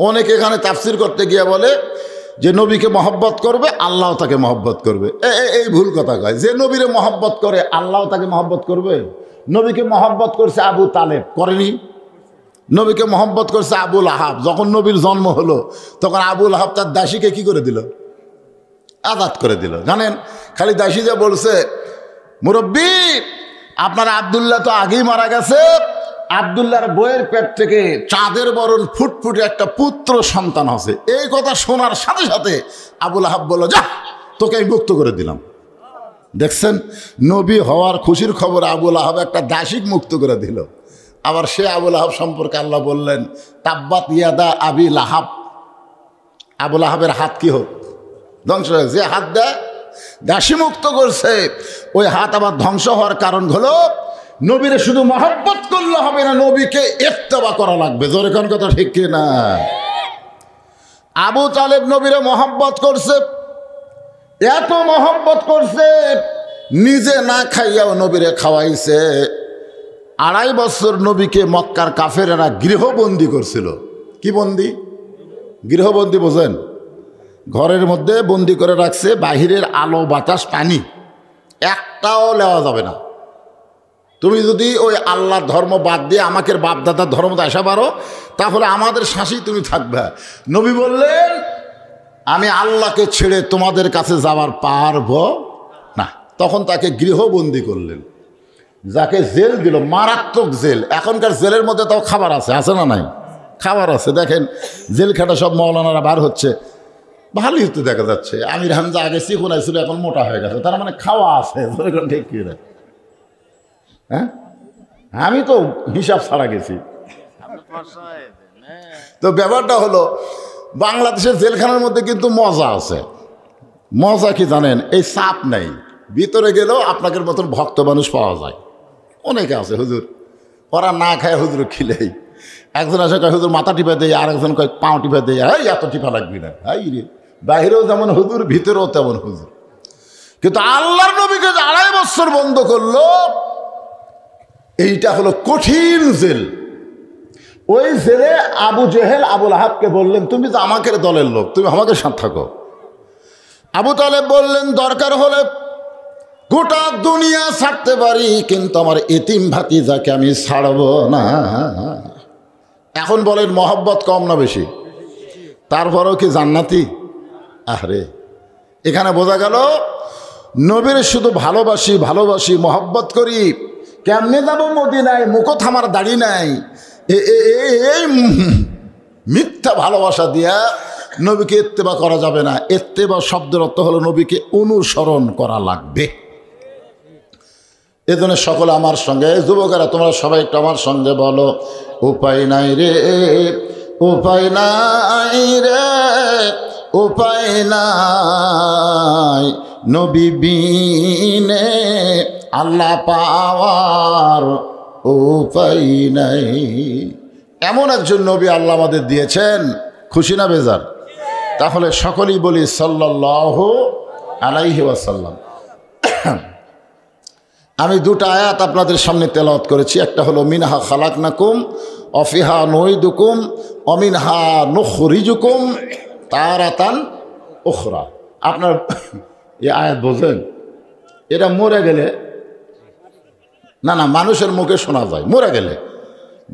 অনেকে এখানে তাফসির করতে গিয়ে বলে যে নবীকে মহব্বত করবে আল্লাহ তাকে মহব্বত করবে। এই ভুল কথা কয়। যে নবীরে মহব্বত করে আল্লাহ তাকে মহব্বত করবে? নবীকে মহব্বত করছে আবু তালেব, করেনি? নবীকে মহব্বত করছে আবুল আহাব। যখন নবীর জন্ম হলো তখন আবুল আহাব তার দাসীকে কি করে দিল? আজাদ করে দিল। জানেন, খালি দাসী যে বলছে, মুরব্বী আপনার আব্দুল্লাহ তো আগেই মারা গেছে, আব্দুল্লাহর বইয়ের পেট থেকে চাঁদের বরণ ফুটফুটে একটা পুত্র সন্তান আছে। এই কথা শোনার সাথে সাথে আবুল আহাব বলল, যা তোকে আমি মুক্ত করে দিলাম। দেখছেন, নবী হওয়ার খুশির খবর আবুল আহাব একটা দাসীক মুক্ত করে দিল। আবার সে আবুল আহাব সম্পর্কে আল্লাহ বললেন, তাব্বাত ইয়াদা আবি লাহাব, আবুল আহাবের হাত কি হোক, ধ্বংস হয়ে। যে হাত দেয় দাসী মুক্ত করছে, ওই হাত আবার ধ্বংস হওয়ার কারণ হলো নবীরে শুধু মহব্বত করলে হবে না, নবীকে ইত্তেবা করা লাগবে। জোরে কোন কথা ঠিক কি না? আবু তালেব নবীরে মহব্বত করছে, এত মহব্বত করছে নিজে না খাইয়াও নবীরে খাওয়াইছে। 2.5 বছর নবীকে মক্কার কাফেরেরা গৃহবন্দী করছিল। কি বন্দি? গৃহবন্দী বোঝেন? ঘরের মধ্যে বন্দি করে রাখছে, বাহিরের আলো বাতাস পানি একটাও নেওয়া যাবে না। তুমি যদি ওই আল্লাহর ধর্ম বাদ দিয়ে আমাকে বাপদাদার ধর্মতে আসা পারো, তাহলে আমাদের শাসি তুমি থাকবে। নবী বললেন, আমি আল্লাহকে ছেড়ে তোমাদের কাছে যাওয়ার পারবো না। তখন তাকে গৃহবন্দী করলেন, যাকে জেল দিল, মারাত্মক জেল। এখনকার জেলের মধ্যে তাও খাবার আছে, আছে না নাই? খাবার আছে। দেখেন জেল খাটা সব মৌলানারা বার হচ্ছে, ভালোই তো দেখা যাচ্ছে। আমির হামজা আগে চিকন ছিল, এখন মোটা হয়ে গেছে, তার মানে খাওয়া আছে। ঠিক কি না? হ্যাঁ, আমি তো হিসাব ছাড়া গেছি। তো ব্যাপারটা হলো, বাংলাদেশের জেলখানার মধ্যে কিন্তু মজা আছে। মজা কি জানেন? এই চাপ নেই, ভিতরে গেলেও আপনাদের মতন ভক্ত মানুষ পাওয়া যায়। অনেকে আছে হুজুর, ওরা না খায় হুজুর খিলেই। একজন আসে কয় হুজুর মাথা টিপা দেয়, আর একজন কয় পাও টিপা দেয়। এই এত টিপা লাগবি না। এই রে, বাহিরেও যেমন হুজুর, ভিতরেও তেমন হুজুর। কিন্তু আল্লাহর নবীকে 2.5 বছর বন্ধ করলো, এইটা হলো কঠিন জেল। ওই জেলে আবু জেহেল আবুল আহাবকে বললেন, তুমি তো আমাকে দলের লোক, তুমি আমাকে সাথে থাকো। আবু তালেব বললেন, দরকার হলে গোটা দুনিয়া ছাড়তে পারি, কিন্তু আমার এতিম ভাতিজাকে আমি ছাড়ব না। এখন বলেন মহব্বত কম না বেশি? তারপরেও কি জান্নাতি? আরে এখানে বোঝা গেল নবীর শুধু ভালোবাসি ভালোবাসি মহব্বত করি। কেমনে যাবো মদিনায়, মুখো থামার দাড়ি নাই। এই মিথ্যা ভালোবাসা দিয়া নবীকে ইত্তেবা করা যাবে না। ইত্তেবা শব্দের অর্থ হলো নবীকে অনুসরণ করা লাগবে। এজন্য সকলে আমার সঙ্গে, যুবকেরা তোমরা সবাই একটু আমার সঙ্গে বলো, উপায় নাই রে, উপায় নাই রে, উপায় নাই, নবী বিনে আল্লাহ পাওয়ার উপায় নাই। এমন একজন নবী আল্লাহ আমাদের দিয়েছেন, খুশি না বেজার? তাহলে সকলেই বলি সাল্লাল্লাহু আলাইহি ওয়াসাল্লাম। আমি 2টা আয়াত আপনাদের সামনে তেলাওয়াত করেছি। একটা হলো মিনহা খালাকনাকুম অফিহা নুইদুকুম অমিনহা নুখরিজুকুম তারাতান উখরা। আপনার এই আয়াত বোঝেন? এটা মরে গেলে না, মানুষের মুখে শোনা যায়, মরে গেলে।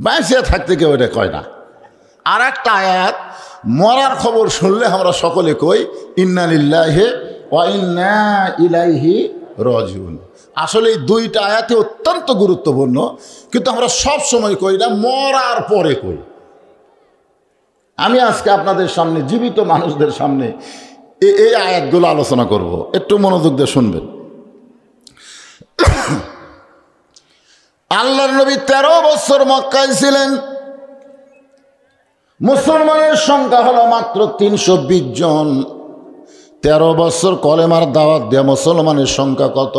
বাইসে থাকতে কেউ এটা কয় না। আর একটা আয়াত মরার খবর শুনলে আমরা সকলে কই ইন্না লিল্লাহি ওয়া ইন্না ইলাইহি রাজিউন। আসলে এই 2টা আয়াতই অত্যন্ত গুরুত্বপূর্ণ, কিন্তু আমরা সব সময় কই না, মরার পরে কই। আমি আজকে আপনাদের সামনে, জীবিত মানুষদের সামনে এই আয়াতগুলো আলোচনা করব, একটু মনোযোগ দিয়ে শুনবেন। আল্লাহর নবী 13 বছর মক্কায় ছিলেন। মুসলমানের সংখ্যা হলো মাত্র 320 জন। 13 বছর কলেমার দাওয়াত দেয়া মুসলমানের সংখ্যা কত?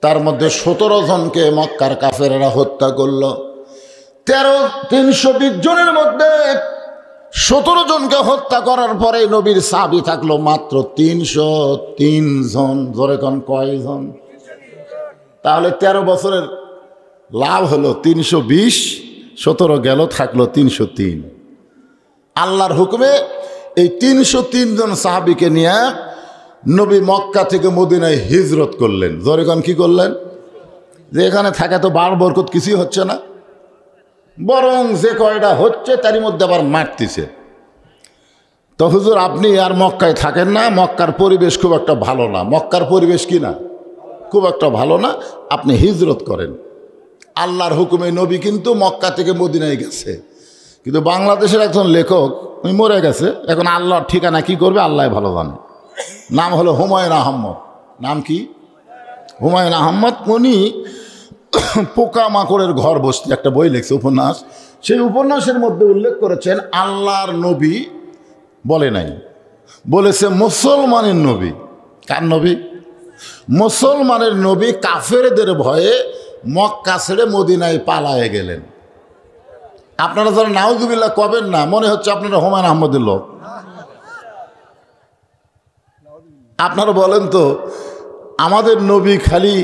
তার মধ্যে 17 জনকে মক্কার কাফেররা হত্যা করল। 320 জনের মধ্যে 17 জনকে হত্যা করার পরে নবীর সাহাবী থাকলো মাত্র 303 জন। জোরে কোন কয়জন? তাহলে 13 বছরের লাভ হলো 320, 17 গেল, থাকলো 303। আল্লাহর হুকুমে এই 303 জন সাহাবীকে নিয়ে নবী মক্কা থেকে মদিনায় হিজরত করলেন। জোরেগণ কি করলেন? যে এখানে থাকা তো বার বরকত কিছুই হচ্ছে না, বরং যে কয়টা হচ্ছে তারই মধ্যে আবার মারতেছে। তো হুজুর আপনি আর মক্কায় থাকেন না, মক্কার পরিবেশ খুব একটা ভালো না। মক্কার পরিবেশ কি না? খুব একটা ভালো না, আপনি হিজরত করেন। আল্লাহর হুকুমে নবী কিন্তু মক্কা থেকে মদিনায় গেছে, কিন্তু বাংলাদেশের একজন লেখক উনি মরে গেছে, এখন আল্লাহর ঠিকানা কি করবে আল্লাহ ভালো জানে। নাম হলো হুমায়ুন আহমদ। নাম কি? হুমায়ুন আহমদ। উনি পোকামাকড়ের ঘর বসতি একটা বই লিখছে, উপন্যাস। সেই উপন্যাসের মধ্যে উল্লেখ করেছেন আল্লাহর নবী বলে নাই, বলেছে মুসলমানের নবী। কার নবী? মুসলমানের নবী কাফেরদের ভয়ে মক্কা ছেড়ে মদিনায় পালায়ে গেলেন। আপনারা যারা নাউজুবিল্লাহ কবেন না, মনে হচ্ছে আপনারা হুমায়ুন আহমদের লোক। আপনারা বলেন তো আমাদের নবী খালি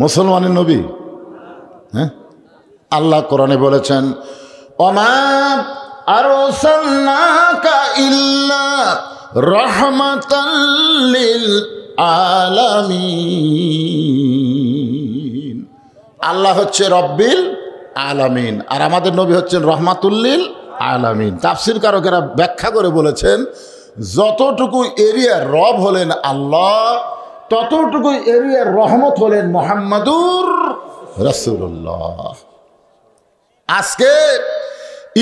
মুসলমানের নবী? হ্যাঁ, আল্লাহ কোরআনে বলেছেন ওমা আরসালনাকা ইল্লা রাহমাতাল লিল আলামিন। আল্লাহ হচ্ছে রব্বিল আলামিন, আর আমাদের নবী হচ্ছেন রহমাতুল্লিল আলামিন। তাফসীর কারকেরা ব্যাখ্যা করে বলেছেন যতটুকু এরিয়ার রব হলেন আল্লাহ, ততটুকু এরিয়ার রহমত হলেন মুহাম্মাদুর রাসূলুল্লাহ। আজকে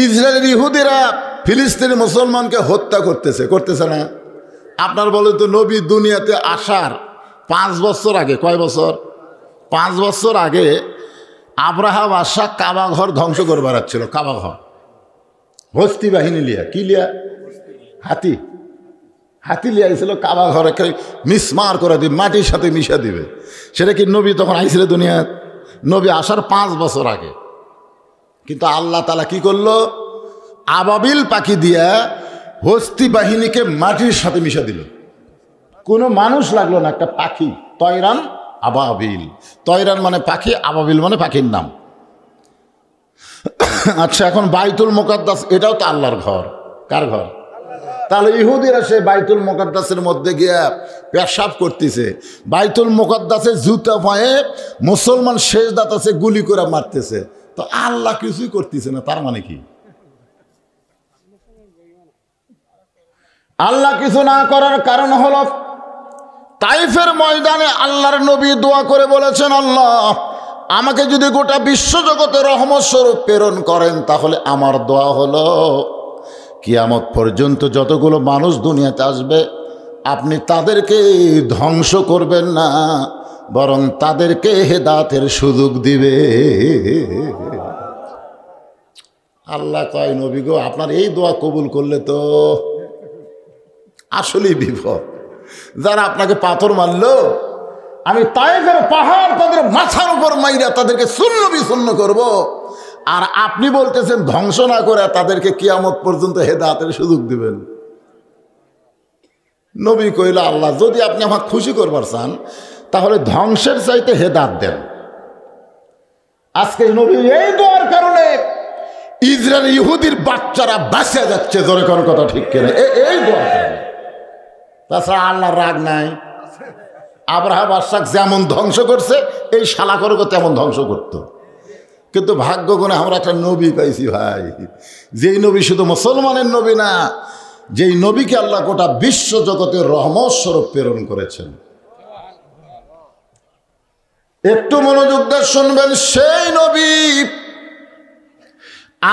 ইসরায়েলের ইহুদিরা ফিলিস্তিনি মুসলমানকে হত্যা করতেছে না? আপনার বলেন তো নবী দুনিয়াতে আসার 5 বছর আগে, কয় বছর? 5 বছর আগে আব্রাহা বাদশাহ কাবা ঘর ধ্বংস করে বেড়াচ্ছিল। কাবা ঘর হস্তি বাহিনী লিয়া, কি লিয়া? হাতি লিয়া আইছিল কাবা ঘরে মিসমার করে দিবে, মাটির সাথে মিশা দিবে। সেটা কি নবী তখন আইছিল দুনিয়া? নবী আসার 5 বছর আগে। কিন্তু আল্লাহ তাআলা কি করলো? আবাবিল পাখি দিয়া হস্তি বাহিনীকে মাটির সাথে মিশা দিল। কোনো মানুষ লাগলো না, একটা পাখি। তয়রান আবাবিল। তয়রান মানে পাখি, আবাবিল মানে পাখির নাম। আচ্ছা, এখন বাইতুল মুকাদ্দাস এটাও তো আল্লাহর ঘর। কার ঘর? তাহলে ইহুদিরা সে বাইতুল মুকাদ্দাসের মধ্যে গিয়া পেশাব করতেছে, বাইতুল মুকাদ্দাসে জুতা পায়ে মুসলমান সেজদাতে গুলি করে মারতেছে, তো আল্লাহ কিছুই করতেছে না। তার মানে কি? আল্লাহ কিছু না করার কারণ হলো তাইফের ময়দানে আল্লাহর নবী দোয়া করে বলেছেন, আল্লাহ আমাকে যদি গোটা বিশ্বজগতে রহমত স্বরূপ প্রেরণ করেন, তাহলে আমার দোয়া হলো কিয়ামত পর্যন্ত যতগুলো মানুষ দুনিয়াতে আসবে আপনি তাদেরকে ধ্বংস করবেন না, বরং তাদেরকে হেদায়েতের সুযোগ দিবে। আল্লাহ কয় নবী গো, আপনার এই দোয়া কবুল করলে তো আসলেই বিপদ। যারা আপনাকে পাথর মারলো, আমি তাইফের পাহাড় তাদের মাথার উপর মাইরা তাদেরকে শূন্য বিশূন্য করব, আর আপনি বলতেছেন ধ্বংস না করে তাদেরকে কিয়ামত পর্যন্ত হেদায়েতের সুযোগ দিবেন। নবী কইল, আল্লাহ যদি আপনি আমাকে খুশি করবার চান তাহলে ধ্বংসের চাইতে হেদায়েত দেন। আজকে নবী এই দোয়ার কারণে ইসরায়েল ইহুদির বাচ্চারা বাঁচা যাচ্ছে। জোরে কোন কথা ঠিক কেন? এই দোয়ার কারণে। তাছাড়া আল্লাহর রাগ নাই। আব্রাহা বাদশাহ যেমন ধ্বংস করছে, এই শালা করে তেমন ধ্বংস করতো। কিন্তু ভাগ্য গুণে আমরা একটা নবী পাইছি ভাই, যেই নবী শুধু মুসলমানের নবী না, যেই নবীকে আল্লাহ গোটা বিশ্ব জগতের রহমত স্বরূপ প্রেরণ করেছেন। একটু মনোযোগ দিয়ে শুনবেন, সেই নবী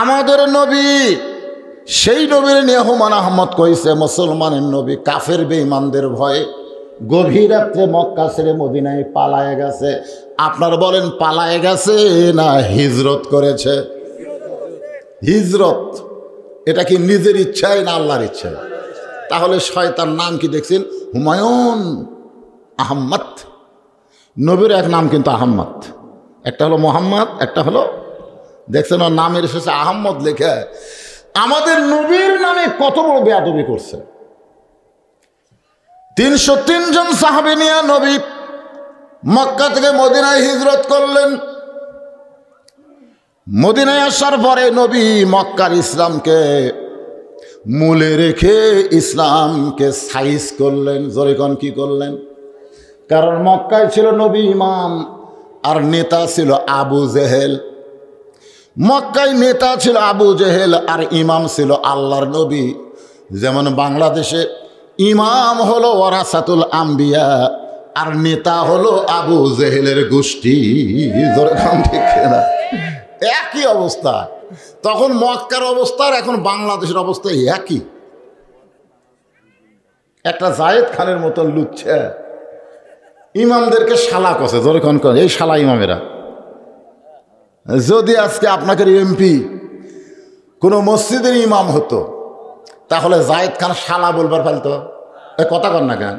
আমাদের নবী, সেই নবীর নিয়ে হুমায়ুন আহমদ কইছে মুসলমানের নবী কাফের বেঈমানদের ভয়ে গভীর রাত্রে মক্কা ছেড়ে মদিনায় পালায়ে গেছে। আপনারা বলেন পালায়ে গেছে না হিজরত করেছে? হিজরত। এটা কি নিজের ইচ্ছায় না আল্লাহর ইচ্ছায়? তাহলে শয়তান নাম কি দেখছেন? হুমায়ুন আহমদ। নবীর এক নাম কিন্তু আহমদ, একটা হলো মোহাম্মদ, একটা হলো, দেখছেন ওর নামের শেষে আহমদ লেখা। আমাদের নবীর নামে কত বড় বেয়াদবি করছে। 303 জন সাহাবী নিয়ে নবী মক্কা থেকে মদিনায় হিজরত করলেন। মদিনায় আসার পরে নবী মক্কার ইসলামকে মূলে রেখে ইসলামকে সাইজ করলেন। জোরে কোন কি করলেন? কারণ মক্কায় ছিল নবী ইমাম আর নেতা ছিল আবু জেহেল। মক্কায় নেতা ছিল আবু জেহেল আর ইমাম ছিল আল্লাহর নবী। যেমন বাংলাদেশে ইমাম হলো ওয়ারাসাতুল আম্বিয়া আর নেতা হলো আবু জেহেলের গোষ্ঠী। ঠিক না? একই অবস্থা। তখন মক্কার অবস্থা আর এখন বাংলাদেশের অবস্থা একই। একটা জায়েদ খানের মতন লুচ্ছে ইমামদেরকে শালা কষে। ধরে কন কন এই শালা ইমামেরা। যদি আজকে আপনাকে এমপি কোনো মসজিদের ইমাম হতো তাহলে জায়েদ খান শালা বলবার পারতো? কথা কন না কেন?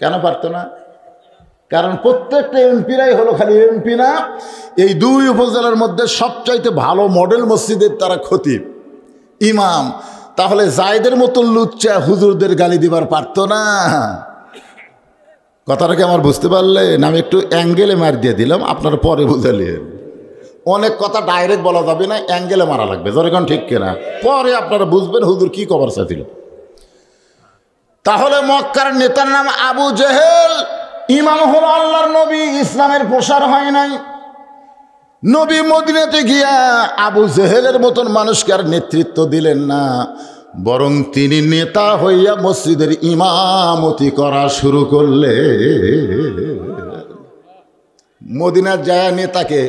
কেন পারতো না? কারণ প্রত্যেকটা এমপিরাই হলো খালি এমপি না, এই দুই উপজেলার মধ্যে সবচাইতে ভালো মডেল মসজিদের তারা খতিব ইমাম। তাহলে জায়েদের মতন লুচ্চা হুজুরদের গালি দিবার পারতো না। কথাটা কি আমার বুঝতে পারলেন? আমি একটু অ্যাঙ্গেলে মার দিয়ে দিলাম, আপনারা পরে বুঝালেন। অনেক কথা ডাইরেক্ট বলা যাবে না, অ্যাঙ্গেলে মারা লাগবে। যখন ঠিক কিনা পরে আপনারা বুঝবেন হুজুর কি কবর চাইছিল। তাহলে মক্কার নেতার নাম আবু জেহেল, ইমাম হলো আল্লাহর নবী। ইসলামের প্রসার হয় নাই। নবী মদিনাতে গিয়া আবু জেহেলের মতন মানুষকে আর নেতৃত্ব দিলেন না, বরং তিনি নেতা হইয়া মসজিদের ইমামতি করা শুরু করলে। মদিনার যায় নেতাকে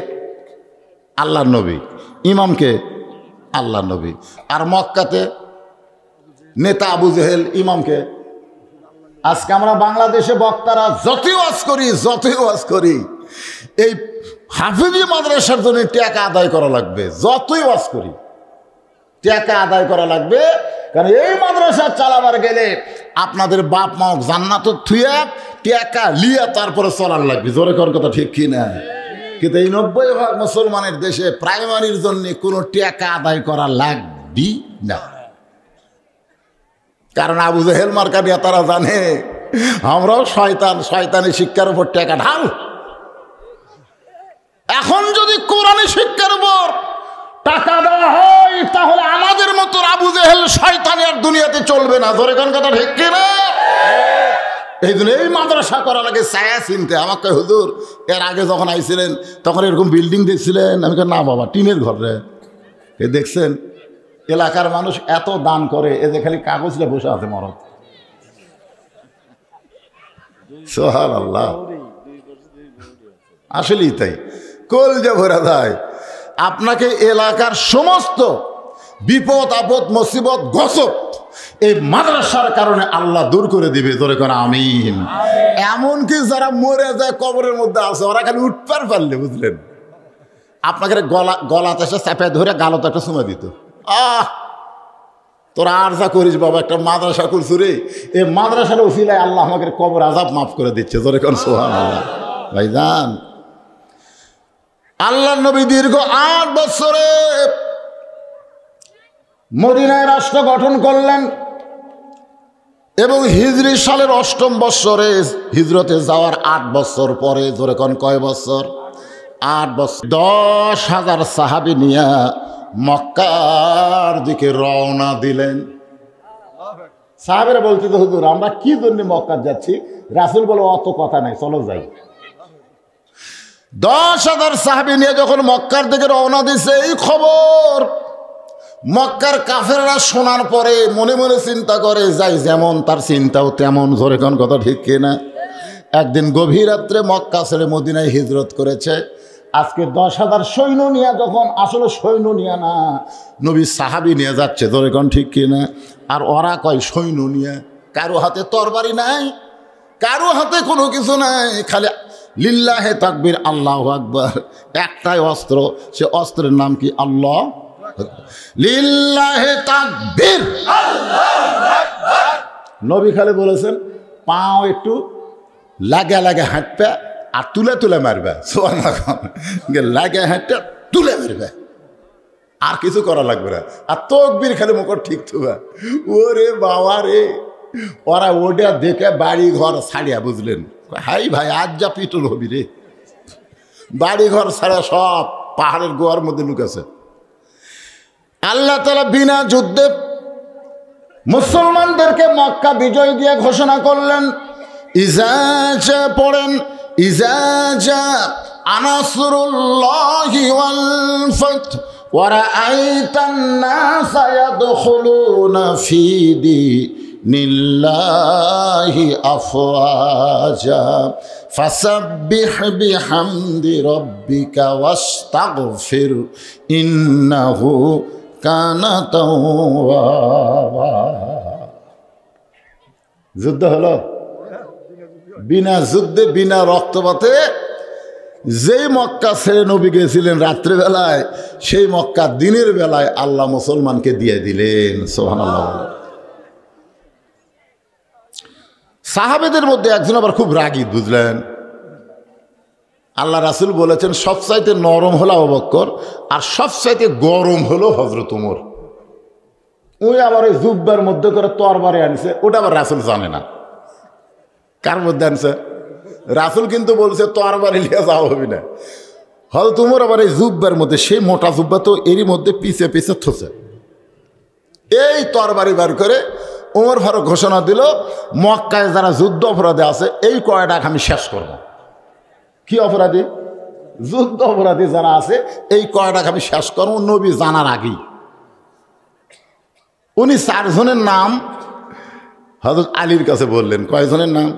আল্লাহর নবী, ইমামকে আল্লাহর নবী। আর মক্কাতে নেতা আবু জেহেল, ইমামকে। আজকে আমরা বাংলাদেশে বক্তারা যতই ওয়াজ করি এই হাফিজি মাদ্রাসার জন্য টাকা আদায় করা লাগবে। যতই ওয়াজ করি টাকা আদায় করা লাগবে, কারণ এই মাদ্রাসা চালাবার গেলে আপনাদের বাপ মা জান্নাত থুয়া টাকা লিয়া তারপরে চলার লাগবে। জোরে কর কথা ঠিক কি না? কিন্তু এই 90% মুসলমানের দেশে প্রাইমারির জন্য কোনো টাকা আদায় করা লাগবে না। কারণ আবু জেহেল মার্কা নিয়ে তারা জানে আমরাও শয়তানি শিক্ষার উপর টাকা ঢাল। এখন যদি কোরআনী শিক্ষার উপর টাকা দেওয়া হয় তাহলে আমাদের মতো আবু জেহেল শয়তানি আর দুনিয়াতে চলবে না। ধরে কোন কথা ঠিক কিনা? এই জন্য এই মাদ্রাসা করা লাগে ছায়া চিনতে। আমাকে হুজুর এর আগে যখন আইছিলেন তখন এরকম বিল্ডিং দেখছিলেন? আমি না বাবা, টিনের ঘর রে। এ দেখছেন এলাকার মানুষ এত দান করে, এ যে খালি কাগজটা বসে আছে মরদ। সুবহানাল্লাহ, আসলেই তাই। কলজা ভরা যায়। আপনাকে এলাকার সমস্ত বিপদ আপদ মুসিবত গজব এই মাদ্রাসার কারণে আল্লাহ দূর করে দিবে। ধরে কোন আমিন। এমনকি যারা মরে যায় কবরের মধ্যে আছে ওরা খালি উঠপার পারলে বুঝলেন আপনাকে গলাতে এসে চাপায় ধরে গালতে একটা সময় দিত। তোরা আর যা করিস বাবা, একটা মাদ্রাসা করছু রে, এই মাদ্রাসার উসিলায় আল্লাহ আমাকে কবর আযাব মাফ করে দিচ্ছে। ধরে কোন সুবহানাল্লাহ। ভাইজান, আল্লাহর নবী দীর্ঘ 8 বছরে মদিনায় রাষ্ট্র গঠন করলেন এবং হিজরি সালের 8ম বৎসরে হিজরতে যাওয়ার 8 বছর পরে, ধরে কোন কয় বছর? 8 বছর 10,000 সাহাবী নিয়ে মক্কার দিকে রওনা দিলেন। সাহাবেরা বলতে, হুজুর আমরা কি জন্য মক্কা যাচ্ছি? রাসূল বলে অত কথা নাই, চলো যাই। 10,000 সাহাবী নিয়ে যখন মক্কার দিকে রওনা দিছে, এই খবর মক্কার কাফেররা শোনার পরে মনে মনে চিন্তা করে, যাই যেমন তার চিন্তাও তেমন। ধরে কোন কথা ঠিক কিনা? একদিন গভীর রাত্রে মক্কা ছেড়ে মদিনায় হিজরত করেছে। আজকে 10,000 সৈন্য নিয়ে যখন, আসলে সৈন্য নিয়ে না, নবী সাহাবী নিয়ে যাচ্ছে। ধরে কোন ঠিক কিনা? আর ওরা কয় সৈন্য নিয়ে, কারো হাতে তরবারি নাই, কারো হাতে কোনো কিছু নাই, খালি লিল্লাহে তাকবীর, আল্লাহু আকবার, একটাই অস্ত্র। সে অস্ত্রের নাম কি? আল্লাহ। লিল্লাহে তাকবীর, আল্লাহু আকবার। নবী খালি বলেছেন পাও একটু লাগা লাগা হাঁটবে আর তুলে তুলে মারবে। লাগে হাঁটতে তুলে মারবে, আর কিছু করা লাগবে না। আর তাকবীর খালি মুখ ঠিক থুবা। ওরে বাবা রে, ওরা ওটা দেখে বাড়ি ঘর ছাড়িয়া, বুঝলেন? হাই ভাই, আজ যা পিটল হবি রে। বাড়ি ঘর ছাড়া সব পাহাড়ের গোয়ার মধ্যে লুকাছে। আল্লাহ তাআলা বিনা যুদ্ধে মুসলমানদেরকে মক্কা বিজয় দিয়ে ঘোষণা করলেন, ইজা পড়েন, ইজা জা নাসরুল্লাহি ওয়াল ফাত ওয়া রাআইতান নাসা ইয়াদখুলুনা ফি দীনিল্লাহি আফওয়াজা ফাসাব্বিহ বিহামদি রাব্বিকা ওয়াস্তাগফির ইন্নাহু কানা তাওয়াবা। যুদ্ধ হলো, বিনা যুদ্ধে বিনা রক্তপাতে যেই মক্কা ছেড়ে নবী গেছিলেন রাত্রেবেলায়, সেই মক্কা দিনের বেলায় আল্লাহ মুসলমানকে দিয়ে দিলেন। সুবহানাল্লাহ। সাহাবেদের মধ্যে একজন আবার খুব রাগী, বুঝলেন? আল্লাহ রাসূল বলেছেন সবচাইতে নরম হলো আবু বকর, আর সবচাইতে গরম হলো হযরত ওমর। ওই আবার ওই জুব্বার মধ্যে করে তরবারি আনছে, ওটা আবার রাসূল জানে না কার মধ্যে আনছে। রাসূল কিন্তু বলছে তরবারি নিয়ে যাওয়া হবে না। হযরত ওমর আবার এই জুব্বার মধ্যে, সেই মোটা জুব্বা তো এরই মধ্যে পিছে পিছে থসে, এই তরবারি বার করে ওমর ফারুক ঘোষণা দিল, মক্কায় যারা যুদ্ধ অপরাধী আছে এই কয়টা আমি শেষ করব। কি অপরাধী? যুদ্ধ অপরাধী যারা আছে এই কয়টা আমি শেষ করব নবী জানার আগেই। উনি 4 জনের নাম হযরত আলীর কাছে বললেন। কয়জনের নাম?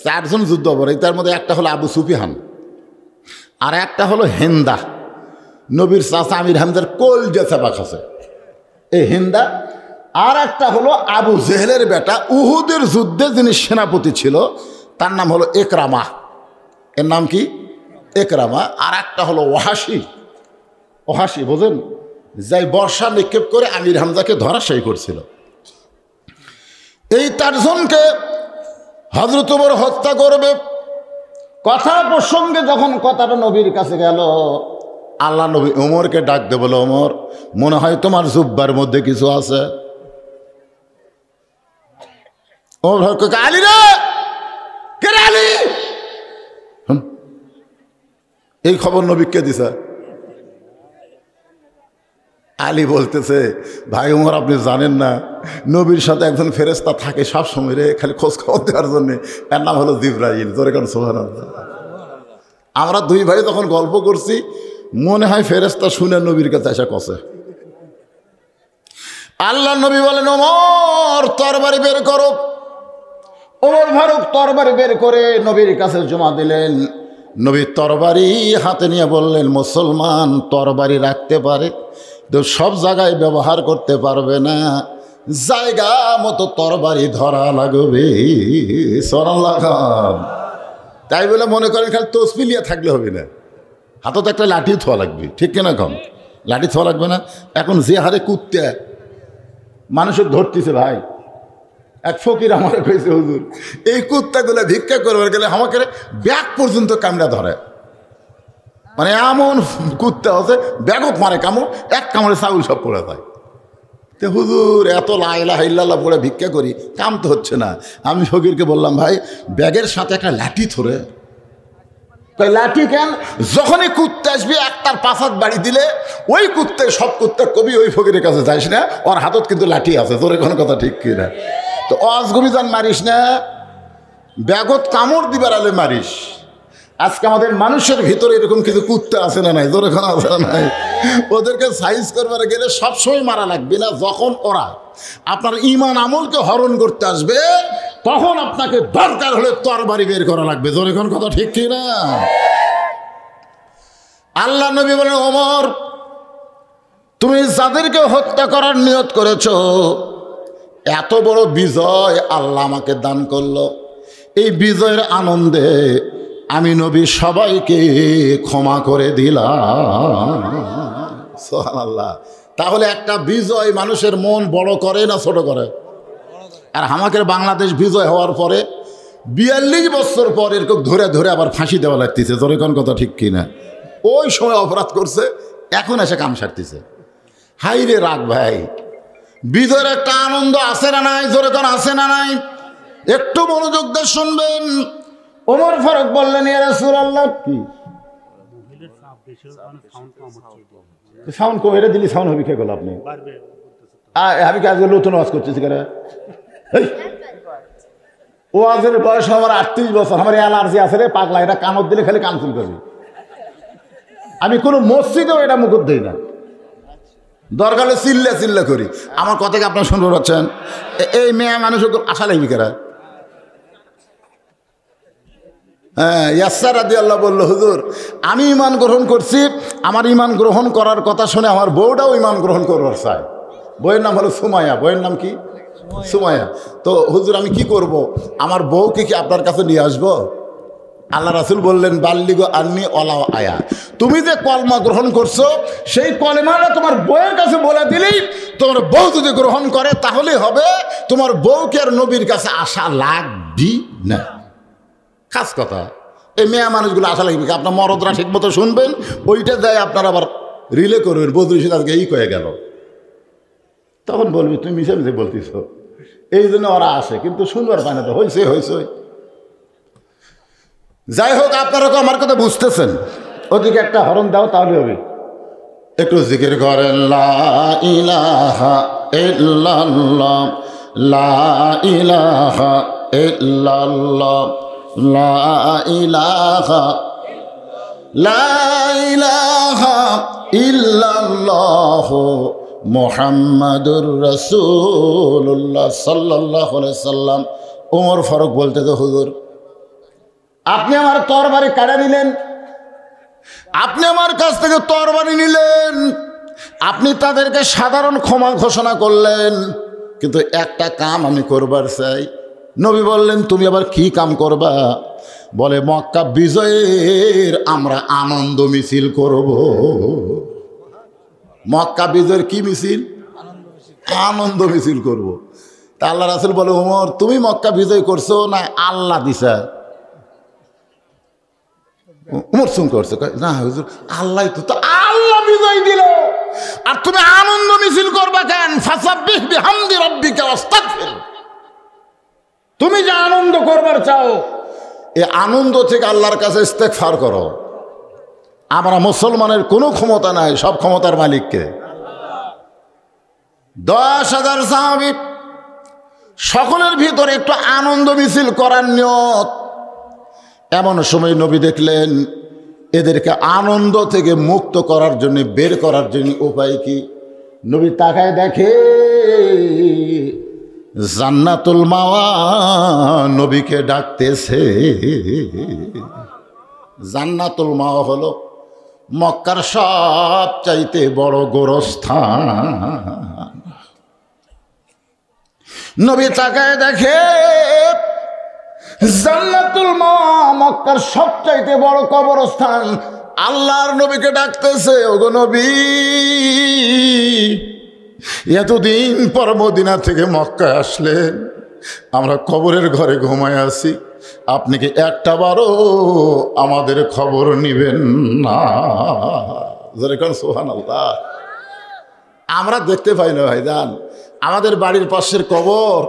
4 জন যুদ্ধ অপরাধী। তার মধ্যে একটা হলো আবু সুফিয়ান, আর একটা হলো হিন্দা, নবীর চাচা আমির হামজার কলজা চাপা খাসে এই হিন্দা। আর একটা হলো আবু জেহেলের বেটা, উহুদের যুদ্ধে যিনি সেনাপতি ছিল, তার নাম হলো একরামা। এর নাম কি? একরামা। আর একটা হলো ওহাসি। ওহাসি বোঝেন? যাই বর্ষা নিক্ষেপ করে আমির হামজাকে ধরাশায়ী করছিল। এই 4 জনকে হযরত ওমর হত্যা করবে। কথা প্রসঙ্গে যখন কথাটা নবীর কাছে গেল, আল্লাহ নবী ওমরকে ডাক দে, বলে ওমর মনে হয় তোমার জুব্বার মধ্যে কিছু আছে। ওমর আলী রে, কে রে আলী? এই খবর নবীকে দিছে। আলী বলতেছে, ভাই ওমর আপনি জানেন না, নবীর সাথে একজন ফেরেশতা থাকে সব সময় রে, খালি খোঁজ খবর দেওয়ার জন্য। এর নাম হলো জিবরাইল। জোরে কারণ সুবহানাল্লাহ। আমরা 2 ভাই তখন গল্প করছি, মনে হয় ফেরেশতা শুনে নবীর কাছে এসে কষে। আল্লাহ নবী বলেন, ওমর তরবারি বের করো। ওমর ফারুক তরবারি বের করে নবীর কাছে জমা দিলেন। নবী তরবারি হাতে নিয়ে বললেন, মুসলমান তরবারি রাখতে পারে তো সব জায়গায় ব্যবহার করতে পারবে না, জায়গা মতো তরবারি ধরা লাগবে। সুবহানাল্লাহ। তাই বলে মনে করেন খালি তসবিহ নিয়ে থাকলে হবে না, হাতত একটা লাঠি থোয়া লাগবে, ঠিক কিনা কম? লাঠি থোয়া লাগবে না? এখন যে হারে কুত্তে মানুষের ধরতেছে ভাই, এক ফকির আমার কইছে, হুজুর এই কুত্তাগুলো ভিক্ষা করবার গেলে আমাকে ব্যাগ পর্যন্ত কামড়া ধরে। মানে এমন কুত্তা আছে ব্যাগত মারে কামড়, এক কামড়ে চাউল সব পড়ে যায়। তো হুজুর এত লা ইলাহা ইল্লাল্লাহ পড়ে ভিক্ষা করি, কাম তো হচ্ছে না। আমি ফকিরকে বললাম, ভাই ব্যাগের সাথে একটা লাঠি ধরে। তাই লাঠি কেন? যখনই কুত্তা আসবে একটার 5 হাত বাড়ি দিলে ওই কুত্তায় সব কুত্তা কবি ওই ফকিরের কাছে যাইস না, ওর হাতত কিন্তু লাঠি আছে। তোর কোনো কথা ঠিক কিনা? তো অজগবি যান মারিস না, ব্যাগত কামড় দিবার আলে মারিস। আজকে আমাদের মানুষের ভিতরে এরকম কিছু কুত্তা আছে না নাই? জোরে কোনো আছে না নাই? ওদেরকে সাইজ করবার গেলে সবসময় মারা লাগবে না। যখন ওরা আপনার ঈমান আমলকে হরণ করতে আসবে, তখন আপনাকে দরকার হলে তরবারি বের করা লাগবে। জোরে কোনো কথা ঠিক কি না? আল্লাহ নবী বলেন, ওমর তুমি যাদেরকে হত্যা করার নিয়ত করেছো, এত বড় বিজয় আল্লাহ আমাকে দান করলো। এই বিজয়ের আনন্দে আমি নবী সবাইকে ক্ষমা করে দিলাম। সুবহানাল্লাহ। তাহলে একটা বিজয় মানুষের মন বড় করে না ছোট করে? আর আমাদের বাংলাদেশ বিজয় হওয়ার পরে 42 বছর পর এরকম ধরে ধরে আবার ফাঁসি দেওয়া লাগতেছে। জোরে কোন কথা ঠিক কিনা? ওই সময় অপরাধ করছে, এখন এসে কাম সারতেছে। হাই রে রাগ ভাই, বিজয়ের একটা আনন্দ আছে না নাই? জোরে কোন আছে না নাই? একটু মনোযোগ দিয়ে শুনবেন। ওমর ফারুক বললেন, ইয়া রাসূলুল্লাহ, কি সাউন্ড কম? এটা দিলি সাউন্ড হবে কে গেল? আপনি আমি কি আজকে নতুন ওয়াজ করতেছি কেন? ওয়াজের বয়স আমার 38 বছর, আমার অ্যালার্জি আছে রে পাগলা, এটা কামড় দিলে খালি কান চুল করবি। আমি কোনো মসজিদেও এটা মুকুট দিই না, দরকার হলে চিল্লা চিল্লা করি। আমার কথা কি আপনার শুনতে পাচ্ছেন? এই মেয়ে মানুষ আশা লাগবি কেরা? হ্যাঁ, ইয়াসসার রাদিয়াল্লাহু আল্লাহ বললো, হুজুর আমি ঈমান গ্রহণ করছি, আমার ঈমান গ্রহণ করার কথা শুনে আমার বউটাও ঈমান গ্রহণ করবার চায়। বইয়ের নাম হলো সুমাইয়া। বইয়ের নাম কি? সুমাইয়া। তো হুজুর আমি কি করব? আমার বউকে কি আপনার কাছে নিয়ে আসবো? আল্লাহ রাসূল বললেন, বাল্লিগো আন্নি ওয়ালাউ আয়া, তুমি যে কলমা গ্রহণ করছো সেই কলমাটা তোমার বউয়ের কাছে বলে দিলেই তোমার বউ যদি গ্রহণ করে তাহলেই হবে, তোমার বউকে আর নবীর কাছে আসা লাগবি না। খাস কথা, এই মেয়ে মানুষগুলো আশা লাগবে কি? আপনার মরদরা ঠিক মতো শুনবেন, ওইটা দেয় আপনার আবার রিলে করবেন, বদরুল আজকে এই কয়ে গেল, তখন বলবি তুমি মিশে মিশে বলতিস। এই জন্য ওরা আসে, কিন্তু শুনবার পায় না। তো হয়েছে হয়েছে। যাই হোক, আপনারা তো আমার কথা বুঝতেছেন। ওদিকে একটা হরণ দাও তাহলে হবে। একটু জিকির করেন, লা ইলাহা ইল্লাল্লাহ, লা ইলাহা ইল্লাল্লাহ, লা ইলাহা, লা ইলাহা ইল্লাল্লাহ মুহাম্মাদুর রাসূলুল্লাহ সাল্লাল্লাহু আলাইহি সাল্লাম। ওমর ফারুক বলতে তো, হুজুর আপনি আমার তরবারি কাড়া নিলেন, আপনি আমার কাছ থেকে তরবারি নিলেন, আপনি তাদেরকে সাধারণ ক্ষমা ঘোষণা করলেন, কিন্তু একটা কাম আমি করবার চাই। নবী বললেন, তুমি আবার কি কাম করবা? বলে, মক্কা বিজয়ের আমরা আনন্দ মিছিল করব। মক্কা বিজয়ের কি মিছিল? আনন্দ মিছিল করব। তা আল্লাহ রাসূল বলে, ওমর তুমি মক্কা বিজয় করছো না আল্লাহ দিছা? উমর সুম করছে, না হুজুর আল্লাহ তো আল্লাহ বিজয় দিল, আর তুমি আনন্দ মিছিল করবা কেন? ফাসাব্বিহ বিহামদি রাব্বিকা ওয়াস্তাগফির। তুমি যে আনন্দ করবার চাও, এই আনন্দ থেকে আল্লাহর কাছে ইস্তেগফার করো। আমরা মুসলমানের কোনো ক্ষমতা নাই, সব ক্ষমতার মালিককে। 10,000 সাহাবী, সকলের ভিতরে একটু আনন্দ মিছিল করার নিয়ত। এমন সময় নবী দেখলেন এদেরকে আনন্দ থেকে মুক্ত করার জন্য, বের করার জন্য উপায় কি? নবী তাকায় দেখে জান্নাতুল মাওয়া নবীকে ডাকতেছে। জান্নাতুল মাওয়া হলো মক্কার সব চাইতে বড় গোরস্থান। নবী তাকায় দেখে জান্নাতুল মাওয়া মক্কার সবচাইতে বড় কবরস্থান। আল্লাহর নবীকে ডাকতেছে, ওগো নবী, এতদিন পর মদিনা থেকে মক্কায় আসলেন, আমরা কবরের ঘরে ঘুমায় আছি, আপনি কি একটা বারও আমাদের খবর নিবেন না? যেরকম সুবহানাল্লাহ। আমরা দেখতে পাই না ভাইজান, আমাদের বাড়ির পাশের কবর,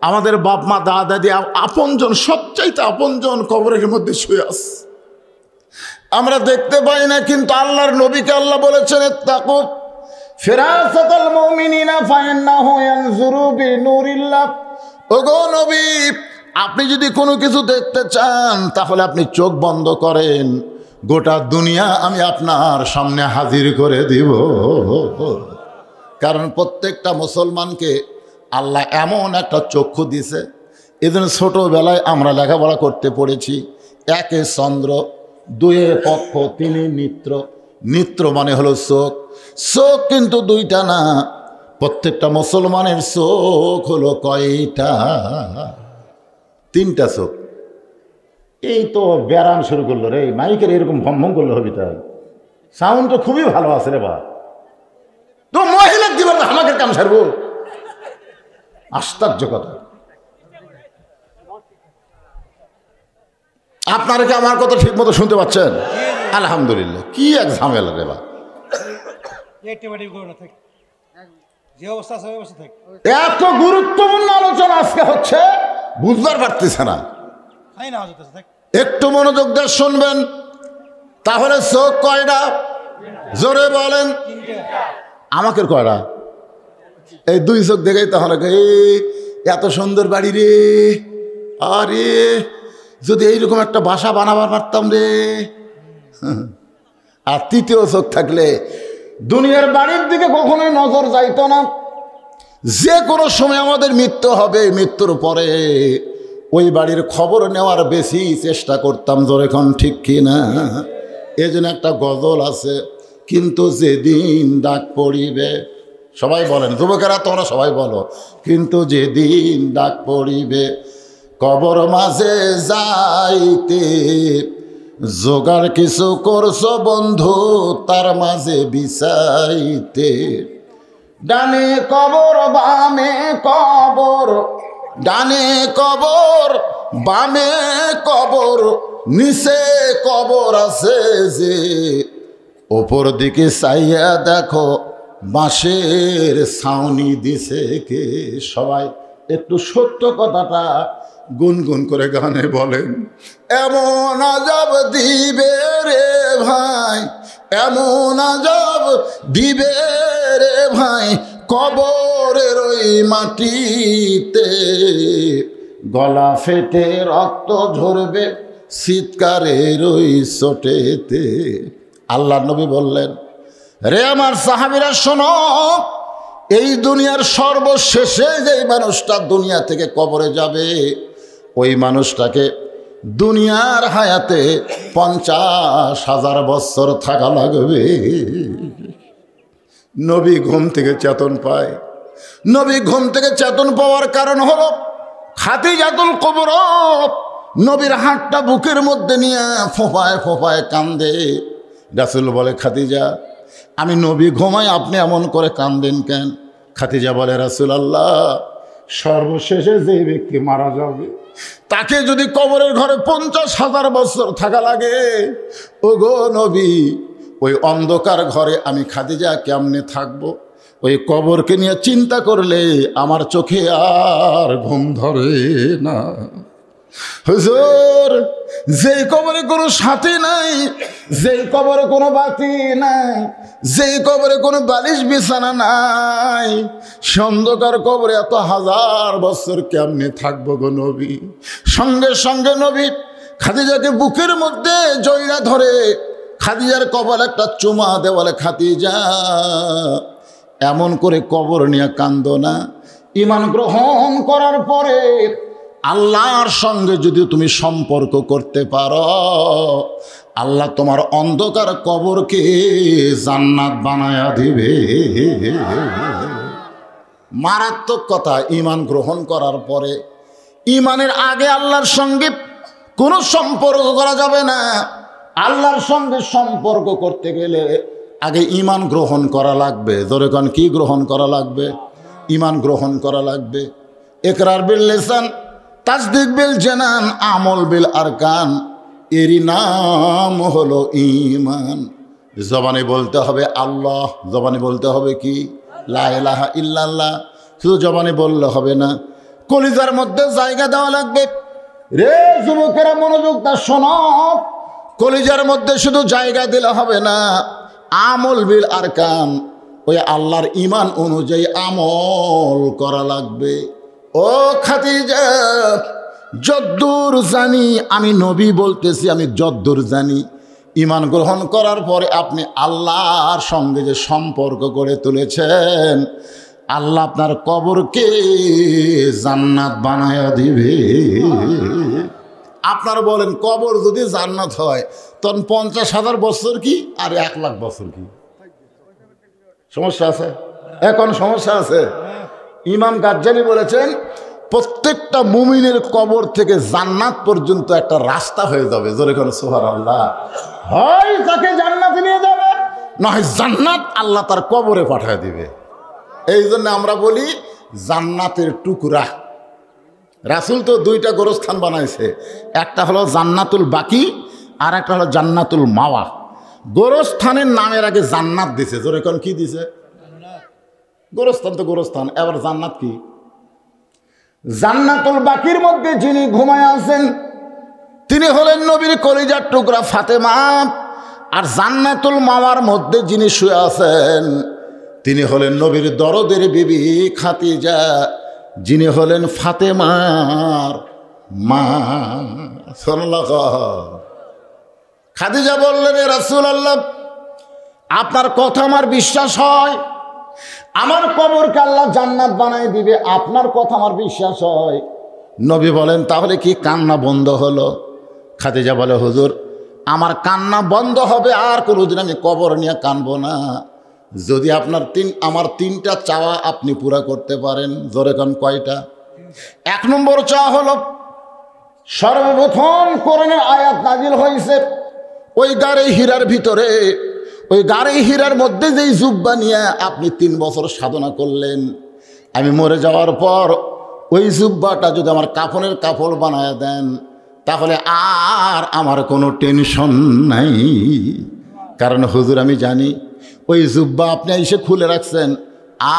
আমাদের বাপ মা দাদা দাদি আপনজন, সবচাইতে আপনজন কবরের মধ্যে শুয়ে আছে, আমরা দেখতে পাই না। কিন্তু আল্লাহর নবীকে আল্লাহ বলেছেন, ইত্তাকু ফিরাসাতাল মুমিনিনা ফাইন্নাহু ইয়ানজুরু বিনুরিল্লাহ। ওগো নবী, আপনি যদি কোনো কিছু দেখতে চান তাহলে আপনি চোখ বন্ধ করেন, গোটা দুনিয়া আমি আপনার সামনে হাজির করে দিব। কারণ প্রত্যেকটা মুসলমানকে আল্লাহ এমন একটা চক্ষু দিছে। এজন্য ছোটোবেলায় আমরা লেখাপড়া করতে পড়েছি, একে চন্দ্র, দুয়ে পক্ষ, তিনে নেত্র। নেত্র মানে হলো চোখ। চোখ কিন্তু দুইটা না, প্রত্যেকটা মুসলমানের চোখ হলো কয়টা? 3টা চোখ। এই তো ব্যারাম শুরু করলো রে, মাইকের এরকম ভম ভম করলে হবি? তাই সাউন্ড তো খুবই ভালো আছে রে বা। তো মহিলা দিবার আমাকে কাম ছাড়বো? আশ্চর্য কথা। আপনারা কি আমার কথা ঠিক মতো শুনতে পাচ্ছেন? আলহামদুলিল্লাহ। কি এক ঝামেলা রে বা। এত গুরুত্বপূর্ণ আলোচনা আজকে হচ্ছে, বুঝবার পারতেছে না। একটু মনোযোগ দিয়ে শুনবেন। তাহলে চোখ কয়টা? জোরে বলেন। আমাকে কয়টা? এই দুই চোখ দেখেই তখন এত সুন্দর বাড়ি রে, আরে যদি এইরকম একটা বাসা বানাবার পারতাম রে। আর তৃতীয় চোখ থাকলে দুনিয়ার বাড়ির দিকে কখনোই নজর যাইতো না। যে কোনো সময় আমাদের মৃত্যু হবে, মৃত্যুর পরে ওই বাড়ির খবর নেওয়ার বেশি চেষ্টা করতাম। জোরে কোন ঠিক কিনা? এই জন্য একটা গজল আছে, কিন্তু যেদিন ডাক পড়িবে, সবাই বলেন, যুবকেরা তোমরা সবাই বলো, কিন্তু যেদিন ডাক পড়িবে কবর মাঝে যাইতে, জোগাড় কিছু করছো বন্ধু তার মাঝে বিছাইতে। ডানে কবর বামে কবর, ডানে কবর বামে কবর, নিচে কবর আছে যে, ওপর দিকে চাইয়া দেখো বাঁশের ছাউনি দিছে কে। সবাই একটু সত্য কথাটা গুনগুন করে গানে বলেন। এমন আজাব দিবে রে ভাই, এমন আজাব দিবে রে ভাই, কবরের ওই মাটিতে গলা ফেটে রক্ত ঝরবে চিৎকারের ওই চোটেতে। আল্লাহ নবী বললেন, রে আমার সাহাবীরা শোনো, এই দুনিয়ার সর্বশেষে যেই মানুষটা দুনিয়া থেকে কবরে যাবে, ওই মানুষটাকে দুনিয়ার হায়াতে 50,000 বছর থাকা লাগবে। নবী ঘুম থেকে চেতন পায়। নবী ঘুম থেকে চেতন পাওয়ার কারণ হলো খাদিজাতুল কুবরা নবীর হাতটা বুকের মধ্যে নিয়ে ফোঁপায় ফোঁপায় কান্দে। রাসূল বলে, খাদিজা আমি নবী ঘুমাই, আপনি এমন করে কান্দেন কেন? খাদিজা বলে, রাসূলুল্লাহ সর্বশেষে যে ব্যক্তি মারা যাবে তাকে যদি কবরের ঘরে 50,000 বছর থাকা লাগে, ও গো নবী, ওই অন্ধকার ঘরে আমি খাদিজা কেমনে থাকবো? ওই কবরকে নিয়ে চিন্তা করলে আমার চোখে আর ঘুম ধরে না। হুজুর, যেই কবরে কোনো সাথী নাই, যেই কবরে কোনো বাতি নাই, যেই কবরে কোনো বালিশ বিছানা নাই, অন্ধকার কবরে এত 1000 বছর কেমনে থাকবো গো নবী? সঙ্গে সঙ্গে নবী খাদিজাকে বুকের মধ্যে জড়িয়ে ধরে খাদিজার কপালে একটা চুমা দেয়, বলে, খাদিজা এমন করে কবর নিয়ে কান্দো না। ঈমান গ্রহণ করার পরে আল্লাহর সঙ্গে যদি তুমি সম্পর্ক করতে পারো, আল্লাহ তোমার অন্ধকার কবরকে জান্নাত বানায়া দিবে। মারাত্মক কথা। ঈমান গ্রহণ করার পরে, ঈমানের আগে আল্লাহর সঙ্গে কোনো সম্পর্ক করা যাবে না। আল্লাহর সঙ্গে সম্পর্ক করতে গেলে আগে ঈমান গ্রহণ করা লাগবে। জোরে কোন, কি গ্রহণ করা লাগবে? ঈমান গ্রহণ করা লাগবে। ইকরার বিল লিসান, তাসদিক বিল জানান, আমল বিল আরকান, এরই নাম হলো ঈমান। জবানে বলতে হবে আল্লাহ, জবানে বলতে হবে কি? লা ইলাহা ইল্লাল্লাহ। শুধু জবানে বললে হবে না, কলিজার মধ্যে জায়গা দেওয়া লাগবে। রে যুবকেরা, মনোযোগ দা শোনো, কলিজার মধ্যে শুধু জায়গা দিলে হবে না, আমল বিল আরকান, ওই আল্লাহর ঈমান অনুযায়ী আমল করা লাগবে। ও খাদিজা, যদ্দূর জানি, আমি নবী বলতেছি, আমি যদ্দূর জানি, ঈমান গ্রহণ করার পরে আপনি আল্লাহর সঙ্গে যে সম্পর্ক গড়ে তুলেছেন, আল্লাহ আপনার কবরকে জান্নাত বানায়া দিবে। আপনারা বলেন, কবর যদি জান্নাত হয় তখন 50,000 বছর কি আর 1,00,000 বছর কি? সমস্যা আছে? এখন সমস্যা আছে। ইমাম গাজ্জালি বলেছেন, প্রত্যেকটা মুমিনের কবর থেকে জান্নাত পর্যন্ত একটা রাস্তা হয়ে যাবে। জোরে করে সুবহানাল্লাহ। হয় তাকে জান্নাতে নিয়ে যাবে, না হয় জান্নাত আল্লাহ তার কবরে পাঠিয়ে দিবে। এই জন্য আমরা বলি জান্নাতের টুকরা। রাসূল তো 2টা গোরস্থান বানাইছে, একটা হলো জান্নাতুল বাকি আর একটা হলো জান্নাতুল মাওয়া। গোরস্থানের নামের আগে জান্নাত দিছে। জোরে কোন, কি দিছে? গোরস্থান তো গোরস্থান, এবার জান্নাত কি? জান্নাতুল বাকির মধ্যে যিনি ঘুমায় আছেন তিনি হলেন নবীর কলিজার টুকরা ফাতেমা, আর জান্নাতুল মাওয়ার মধ্যে যিনি শুয়ে আছেন তিনি হলেন নবীর দরদের বিবি খাদিজা, যিনি হলেন ফাতেমার মা। খাদিজা বললেন, এ রাসূলুল্লাহ, আপনার কথা আমার বিশ্বাস হয়, আমার কবরকে আল্লাহ জান্নাত বানাই দিবে, আপনার কথা আমার বিশ্বাস হয়। নবী বলেন, তাহলে কি কান্না বন্ধ হলো? খাদিজা বলে, হুজুর, আমার কান্না বন্ধ হবে, আর কোনোদিন আমি কবর নিয়ে কানবো না, যদি আমার তিনটা চাওয়া আপনি পুরা করতে পারেন। জোরে কান, কয়টা? 1 নম্বর চাওয়া হলো, সর্বপ্রথম কোরআনের আয়াত নাজিল হয়েছে ওই গাড়ি হীরার ভিতরে, ওই গাড়ি হীরার মধ্যে যেই জুব্বা নিয়ে আপনি 3 বছর সাধনা করলেন, আমি মরে যাওয়ার পর ওই জুব্বাটা যদি আমার কাফনের কাপড় বানায় দেন, তাহলে আর আমার কোনো টেনশন নাই। কারণ হুজুর, আমি জানি ওই জুব্বা আপনি এসে খুলে রাখছেন,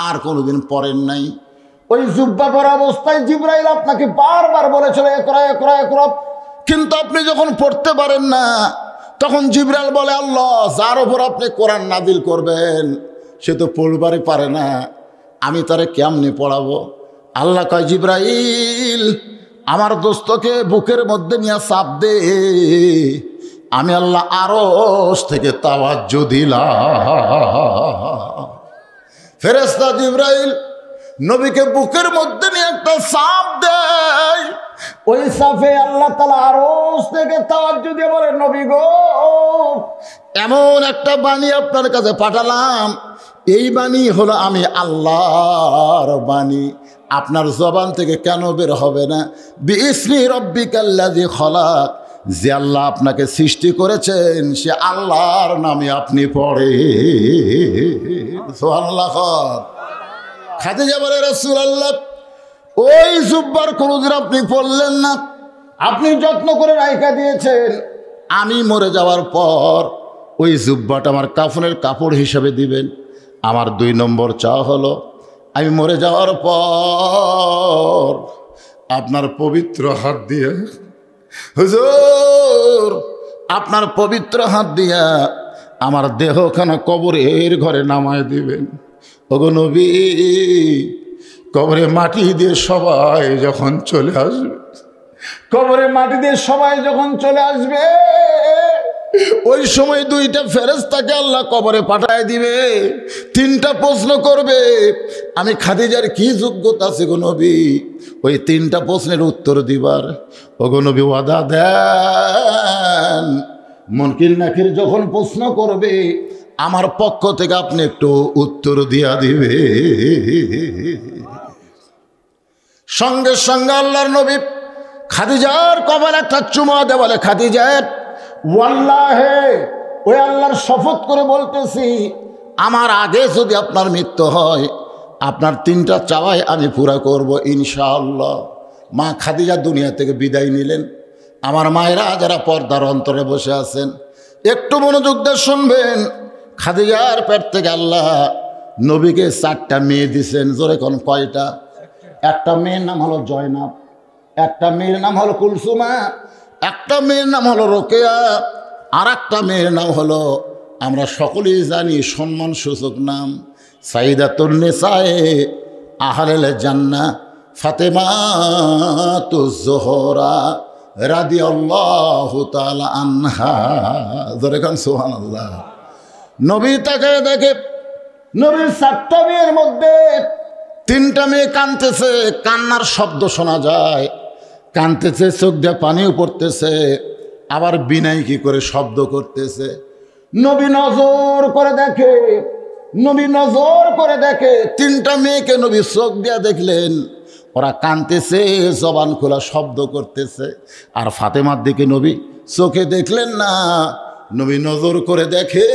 আর কোনোদিন পরেন নাই। ওই জুব্বা পরা অবস্থায় জিবরাইল আপনাকে বারবার বলেছিল একরা একরা একরা, কিন্তু আপনি যখন পড়তে পারেন না, তখন জিবরাইল বলে, আল্লাহ যার ওপর আপনি কোরআন নাজিল করবেন সে তো পড়বারই পারে না, আমি তারে কেমনে পড়াবো? আল্লাহ কয়, জিবরাইল আমার দোস্তকে বুকের মধ্যে নিয়ে চাপ দে, আমি আল্লাহ আরশ থেকে তাওয়াজ্জু দিলাম। ফেরেশতা জিবরাইল নবীকে বুকের মধ্যে নিয়ে একটা চাপ দেয়, ওই চাপে আল্লাহ তাআলা আরশ থেকে তাওয়াজ্জু দিয়ে বলে, নবী গো, এমন একটা বাণী আপনার কাছে পাঠালাম, এই বাণী হলো আমি আল্লাহর বাণী, আপনার জবান থেকে কেন বের হবে না? বিইসমি রব্বিকাল্লাযী খলাক, যে আল্লাহ আপনাকে সৃষ্টি করেছেন সে আল্লাহর নামে আপনি পড়ে। সুবহানাল্লাহ। খাদিজা বলে, রাসূলুল্লাহ, ওই জুব্বার কোনদিন আপনি পড়লেন না, আপনি যত্ন করে রাইখা দিয়েছেন, আমি মরে যাওয়ার পর ওই জুব্বাটা আমার কাফনের কাপড় হিসাবে দিবেন। আমার 2 নম্বর চাওয়া হলো, আমি মরে যাওয়ার পর আপনার পবিত্র হাত দিয়ে, হুজুর, আপনার পবিত্র হাত দিয়া আমার দেহখানা কবরের ঘরে নামায় দিবেন। ওগো নবী, কবরে মাটি দিয়ে সবাই যখন চলে আসবে, কবরে মাটি দিয়ে সবাই যখন চলে আসবে, ওই সময় 2টা ফেরেশতাকে আল্লাহ কবরে পাঠায় দিবে, 3টা প্রশ্ন করবে, আমি খাদিজার কি যোগ্যতা আছে গো নবী ওই 3টা প্রশ্নের উত্তর দিবার? ওগো নবী, ওয়াদা দেন, মুনকির নাকির যখন প্রশ্ন করবে আমার পক্ষ থেকে আপনি একটু উত্তর দিয়া দিবে। সঙ্গে সঙ্গে আল্লাহর নবী খাদিজার কপালে একটা চুমা দেয়, বলে, খাদিজা, ওয়াল্লাহে, ওই আল্লাহর শপথ করে বলতেছি, আমার আগে যদি আপনার মৃত্যু হয়, আপনার 3টা চাওয়াই আমি পুরা করব ইনশাআল্লাহ। মা খাদিজা দুনিয়া থেকে বিদায় নিলেন। আমার মায়েরা যারা পর্দার অন্তরে বসে আছেন, একটু মনোযোগ দিয়ে শুনবেন। খাদিজার পেট থেকে আল্লাহ নবীকে 4টা মেয়ে দিছেন। জোরে কোন, কয়টা? একটা মেয়ের নাম হলো জয়নাব, একটা মেয়ের নাম হলো কুলসুমা, একটা মেয়ের নাম হলো রোকেয়া, আর একটা মেয়ের নাম হলো, আমরা সকলেই জানি সম্মান সূচক নাম, সাইয়্যিদাতুন নিসায়ে আহলিল জান্নাহ ফাতেমাতুজ জোহরা রাদিয়াল্লাহু তাআলা আনহা। জোরে কান সুবহানাল্লাহ। নবী তাকে দেখে, নবীর 4টা মেয়ের মধ্যে 3টা মেয়ে কাঁদতেছে, কান্নার শব্দ শোনা যায়, কাঁদতেছে, চোখ দিয়ে পানিও পড়তেছে, আবার বিনাই কি করে শব্দ করতেছে। নবী নজর করে দেখে, নবী নজর করে দেখে 3টা মেয়েকে নবী চোখ দিয়ে দেখলেন, ওরা কাঁদতেছে, জবান খোলা শব্দ করতেছে। আর ফাতেমার দিকে নবী চোখে দেখলেন না, নবী নজর করে দেখে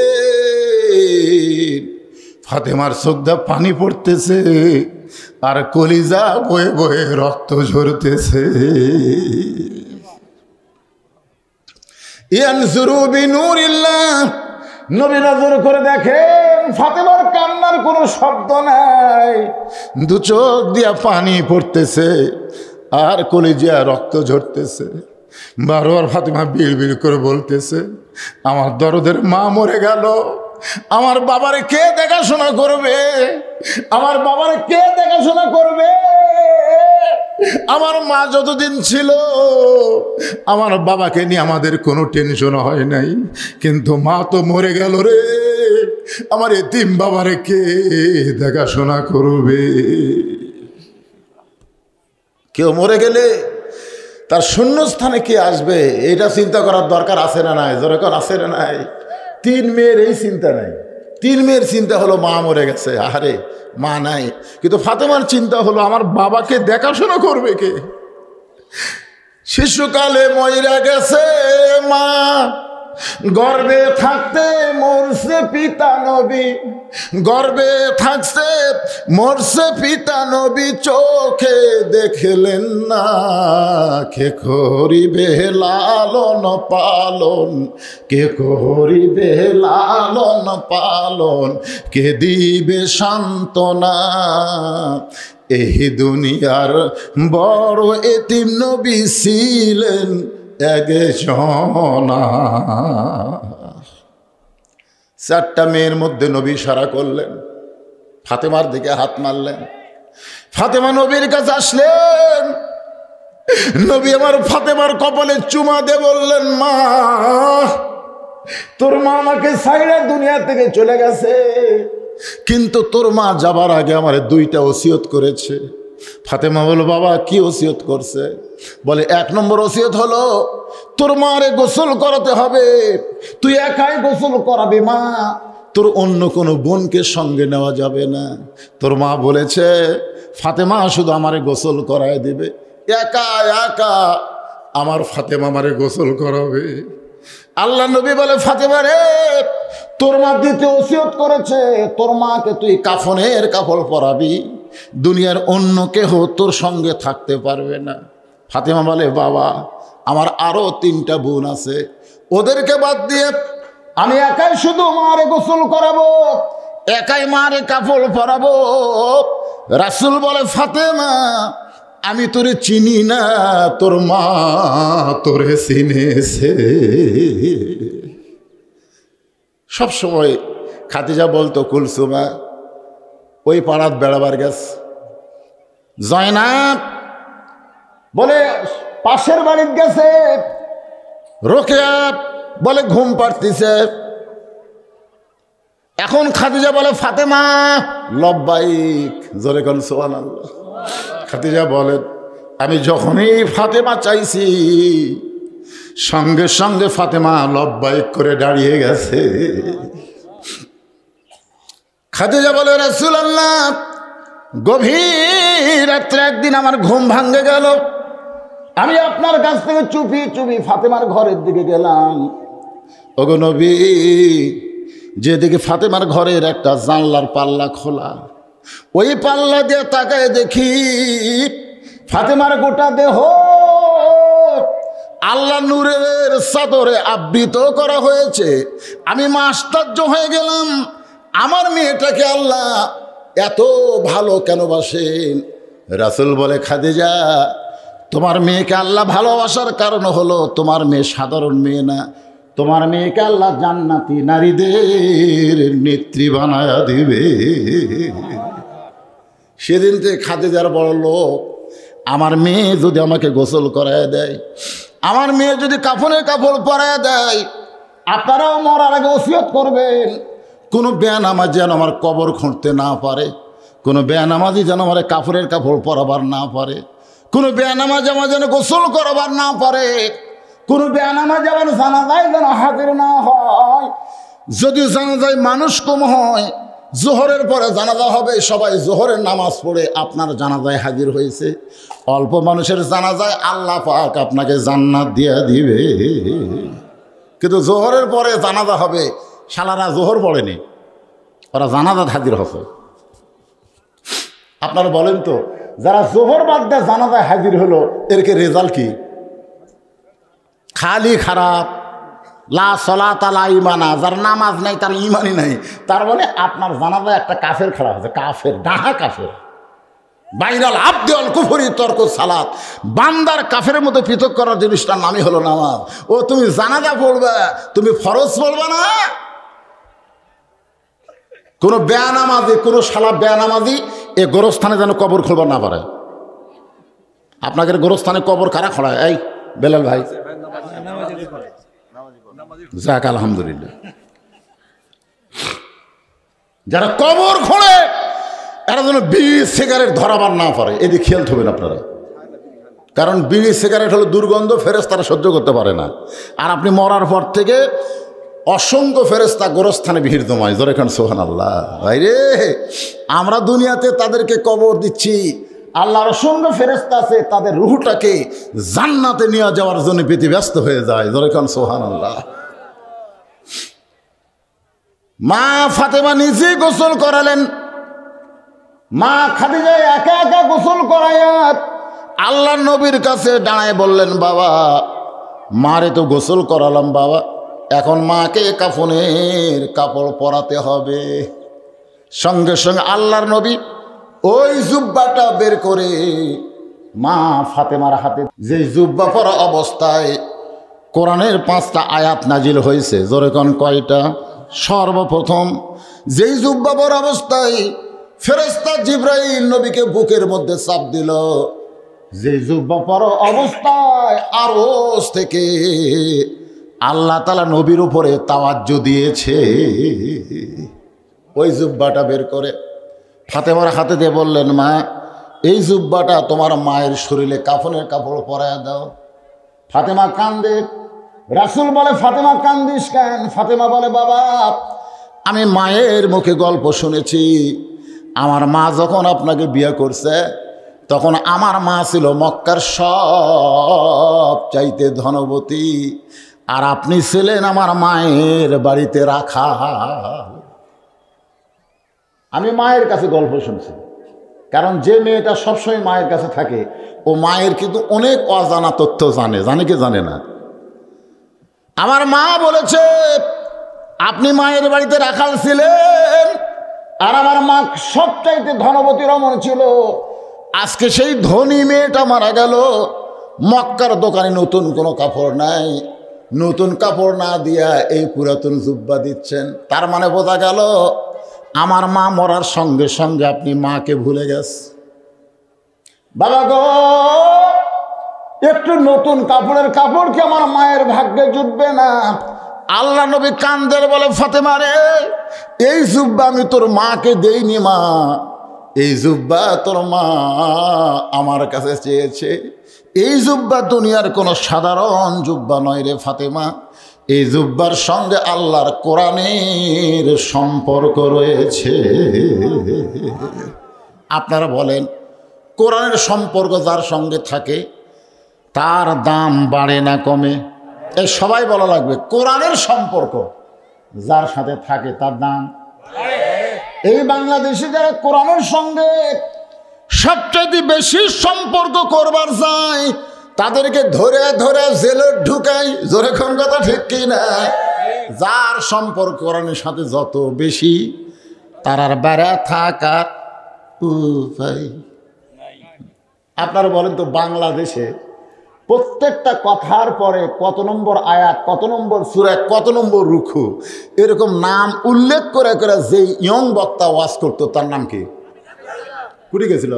ফাতেমার চোখ দিয়ে পানি পড়তেছে, আর কলিজা বয়ে বয়ে রক্ত ঝরতেছে। ইয়ানজুরু বিনূরিল্লাহ, নবী নজর করে দেখেন ফাতেমার কান্নার কোনো শব্দ নাই, 2 চোখ দিয়া পানি পড়তেছে, আর কলিজা রক্ত ঝরতেছে। বারবার ফাতেমা বিড় বিড় করে বলতেছে, আমার দরদের মা মরে গেল, আমার বাবারে কে দেখাশোনা করবে? আমার বাবারে কে দেখাশোনা করবে? আমার মা যতদিন ছিল আমার বাবাকে নিয়ে আমাদের কোনো টেনশন হয় নাই, কিন্তু মা তো মরে গেল রে, আমার এতিম বাবারে কে দেখাশোনা করবে? কেউ মরে গেলে তার শূন্যস্থানে কে আসবে এটা চিন্তা করার দরকার আছে না নাই? দরকার আছে না নাই? 3 মেয়ের এই চিন্তা নাই। 3 মেয়ের চিন্তা হলো মা মরে গেছে, আরে মা নাই, কিন্তু ফাতেমার চিন্তা হলো আমার বাবাকে দেখাশোনা করবে কে? শিশুকালে মইরা গেছে মা, গর্বে থাকতে মরছে পিতা নবী, গর্বে থাকতে মরছে পিতা নবী, চোখে দেখলেন না, কে করিবে লালন পালন, কে করিবে লালন পালন, কে দিবে সান্ত্বনা? এই দুনিয়ার বড় এতিম নবী ছিলেন একজনা। 4টা মেয়ের মধ্যে নবী ইশারা করলেন, ফাতেমার দিকে হাত মারলেন। ফাতেমা নবীর কাছে আসলেন, নবী আমার ফাতেমার কপালে চুমা দিয়ে বললেন, মা তোর মা আমাকে ছাইড়া দুনিয়া থেকে চলে গেছে, কিন্তু তোর মা যাবার আগে আমার 2টা ওসিয়ত করেছে। ফাতেমা বলল, বাবা কি ওসিয়ত করছে? বলে 1 নম্বর ওসিয়ত হলো তোর মারে গোসল করাতে হবে, তুই একাই গোসল করাবি মা, তোর অন্য কোনো বোনকে সঙ্গে নেওয়া যাবে না। তোর মা বলেছে ফাতেমা শুধু আমারে গোসল করায় দিবে, একা একা আমার ফাতেমা আমারে গোসল করাবে। আল্লাহ নবী বলে, ফাতেমা রে তোর মা 2তে ওসিয়ত করেছে, তোর মাকে তুই কাফনের কাপড় পরাবি, দুনিয়ার অন্য কেহ তোর সঙ্গে থাকতে পারবে না। ফাতেমা বলে, বাবা আমার আরো 3টা বোন আছে, ওদেরকে বাদ দিয়ে আমি একাই শুধু মারে গোসল করাবো, একাই মারে কাপড় পরাবো। রাসূল বলে, ফাতেমা আমি তোরে চিনি না, তোর মা তোরে চিনেছে। সবসময় খাদিজা বলতো, কুলসুমা ওই পাড়াত বেড়াবার গেছে, জয়নাব বলে পাশের বাড়ির গেছে, রোকেয়া বলে ঘুম পাড়তিছে। এখন খাদিজা বলে, ফাতেমা লব্বাইক, জোরে কোন সুবহানাল্লাহ। খাদিজা বলেন, আমি যখনই ফাতেমা চাইছি সঙ্গে সঙ্গে ফাতেমা লব্বাইক করে দাঁড়িয়ে গেছে। খাদিজা বলে, রাসূলুল্লাহ গভীর রাত্রে একদিন আমার ঘুম ভাঙে গেল, আমি আপনার কাছ থেকে চুপি চুপি ফাতেমার ঘরের দিকে গেলাম। ওগো নবী, যেদিকে ফাতেমার ঘরের একটা জানলার পাল্লা খোলা, ওই পাল্লা দিয়ে তাকায় দেখি ফাতেমার গোটা দেহ আল্লাহ নূরের চাদরে আবৃত করা হয়েছে। আমি আশ্চর্য হয়ে গেলাম, আমার মেয়েটাকে আল্লাহ এত ভালো কেন বাসেন? রাসূল বলে, খাদিজা তোমার মেয়েকে আল্লাহ ভালোবাসার কারণ হলো তোমার মেয়ে সাধারণ মেয়ে না, তোমার মেয়েকে আল্লাহ জান্নাতি নারীদের নেত্রী বানায়া দিবে। সেদিন থেকে খাদিজার বড় লোক, আমার মেয়ে যদি আমাকে গোসল করায় দেয়, আমার মেয়ে যদি কাফনের কাপড় পরায় দেয়, আপনারাও মরার আগে ওসিয়ত করবেন কোনো বেয়ানামাজ যেন আমার কবর খুঁড়তে না পারে, কোনো বেয়ানামাজি যেন আমার কাপড়ের কাপড় পরাবার না পারে, কোনো বেয়ানামাজ আমার যেন গোসল করাবার না পারে, কোনো বেয়ানামাজ আমার জানাজায় যেন হাজির না হয়। যদি জানাজায় মানুষ কম হয়, জোহরের পরে জানাজা হবে, সবাই জোহরের নামাজ পড়ে আপনার জানাজায় হাজির হয়েছে, অল্প মানুষের জানাজায় আল্লাহ পাক আপনাকে জান্নাত দিয়ে দিবে। কিন্তু জোহরের পরে জানাজা হবে, শালারা জোহর পড়েনি, ওরা জানাজাত হাজির হবে। আপনারা বলেন তো, যারা জোহর বাদ দিয়ে জানাজায় হাজির হলো, এরকে রেজাল্ট কি? খালি খারাপ। লা সলাতা লা ঈমানা, যার নামাজ নাই তার ইমানই নাই। তার মানে আপনার জানাজায় একটা কাফের খারাপ আছে, কাফের, ডাহা কাফের। বাইরাল আব্দি আল কুফরি তর্ক সালাত, বান্দার কাফের মতো পৃথক করার জিনিসটার নামই হলো নামাজ। ও তুমি জানাজা পড়বে, তুমি ফরজ পড়বে না? কোনো বেয়ানামাজি, কোনো শালা বেয়ানামাজি এ গোরস্থানে যেন কবর খুলবার না পারে। আপনাদের গোরস্থানে কবর কারা খোঁড়ায়? এই বেলাল ভাই, যাক আলহামদুলিল্লাহ। যারা কবর খোঁড়ে এরা যেন বিড়ি সিগারেট ধরাবার না পারে, এদিকে খেয়াল থাকবেন আপনারা। কারণ বিড়ি সিগারেট হলো দুর্গন্ধ, ফেরেশতারা সহ্য করতে পারে না। আর আপনি মরার পর থেকে অসংখ্য ফেরেশতা গোরস্থানে ভিড় জমায়। জোরে খান সুবহানাল্লাহ। ভাই রে, আমরা দুনিয়াতে তাদেরকে কবর দিচ্ছি, আল্লাহর অসংখ্য ফেরেশতা আছে তাদের রূহটাকে জান্নাতে নিয়ে যাওয়ার জন্য পৃথিবী ব্যস্ত হয়ে যায়। জোরে খান সুবহানাল্লাহ। মা ফাতেমা নিজে গোসল করালেন। মা খাদিজা একা একা গোসল করাইয়া আল্লাহর নবীর কাছে দাঁড়ায় বললেন, বাবা মারে তো গোসল করালাম বাবা, এখন মাকে কাফনের কাপড় পরাতে হবে। সঙ্গে সঙ্গে আল্লাহর নবী ওই জুব্বাটা বের করে মা ফাতেমার হাতে, যে জুব্বা পরা অবস্থায় কোরআনের 5টা আয়াত নাজিল হয়েছে। জোরে কোন কয়টা? সর্বপ্রথম যেই জুব্বা পরা অবস্থায় ফেরেশতা জিবরাইল নবীকে বুকের মধ্যে চাপ দিল, যে জুব্বা পরা অবস্থায় আরশ থেকে আল্লাহ তাআলা নবীর উপরে তাওয়াজ্জু দিয়েছে, ওই জুব্বাটা বের করে ফাতেমার হাতে দিয়ে বললেন, মা এই জুব্বাটা তোমার মায়ের শরীরে কাফনের কাপড় পরায় দাও। ফাতেমা কান্দে। রাসূল বলে, ফাতেমা কান্দিস কেন? ফাতেমা বলে, বাবা আমি মায়ের মুখে গল্প শুনেছি, আমার মা যখন আপনাকে বিয়ে করছে তখন আমার মা ছিল মক্কার সব চাইতে ধনবতী, আর আপনি ছিলেন আমার মায়ের বাড়িতে রাখা। আমি মায়ের কাছে গল্প শুনছি, কারণ যে মেয়েটা সবসময় মায়ের কাছে থাকে ও মায়ের কিন্তু অনেক অজানা তথ্য জানে। জানে কি জানে না? আমার মা বলেছে আপনি মায়ের বাড়িতে রাখাল ছিলেন, আর আমার মা সবচাইতে ধনবতী রমণ ছিল। আজকে সেই ধনী মেয়েটা মারা গেল, মক্কার দোকানে নতুন কোনো কাপড় নাই, নতুন কাপড় না দিয়া এই পুরাতন জুব্বা দিচ্ছেন। তার মানে বোঝা গেল আমার মা মরার সঙ্গে সঙ্গে আপনি মাকে ভুলে গেছেন। বাবা গো, একটু নতুন কাপড়ের কাপড় কি আমার মায়ের ভাগ্যে জুটবে না? আল্লাহ নবী কান্দের বলে, ফাতেমা রে, এই জুব্বা আমি তোর মাকে দেইনি মা, এই জুব্বা তোর মা আমার কাছে চেয়েছে। এই জুব্বা দুনিয়ার কোনো সাধারণ জুব্বা নয় রে ফাতেমা, এই জুব্বার সঙ্গে আল্লাহর কোরআনের সম্পর্ক রয়েছে। আপনারা বলেন, কোরআনের সম্পর্ক যার সঙ্গে থাকে তার দাম বাড়ে না কমে? এই সবাই বলা লাগবে, কোরআনের সম্পর্ক যার সাথে থাকে তার দাম। এই বাংলাদেশে যারা কোরআনের সঙ্গে সবচেয়ে বেশি সম্পর্ক করবার যায় তাদেরকে ধরে ধরে জেলে ঢুকাই। জোরে কোন কথা ঠিক কি না? যার সম্পর্ক কোরআনের সাথে যত বেশি তার আর বেড়া থাকার উপায়। আপনারা বলেন তো, বাংলাদেশে প্রত্যেকটা কথার পরে কত নম্বর আয়াত, কত নম্বর সূরা, কত নম্বর রুকু, এরকম নাম উল্লেখ করে করে যেই ইয়ং বক্তা ওয়াজ করতো তার নাম কি? কুড়ি গেছিল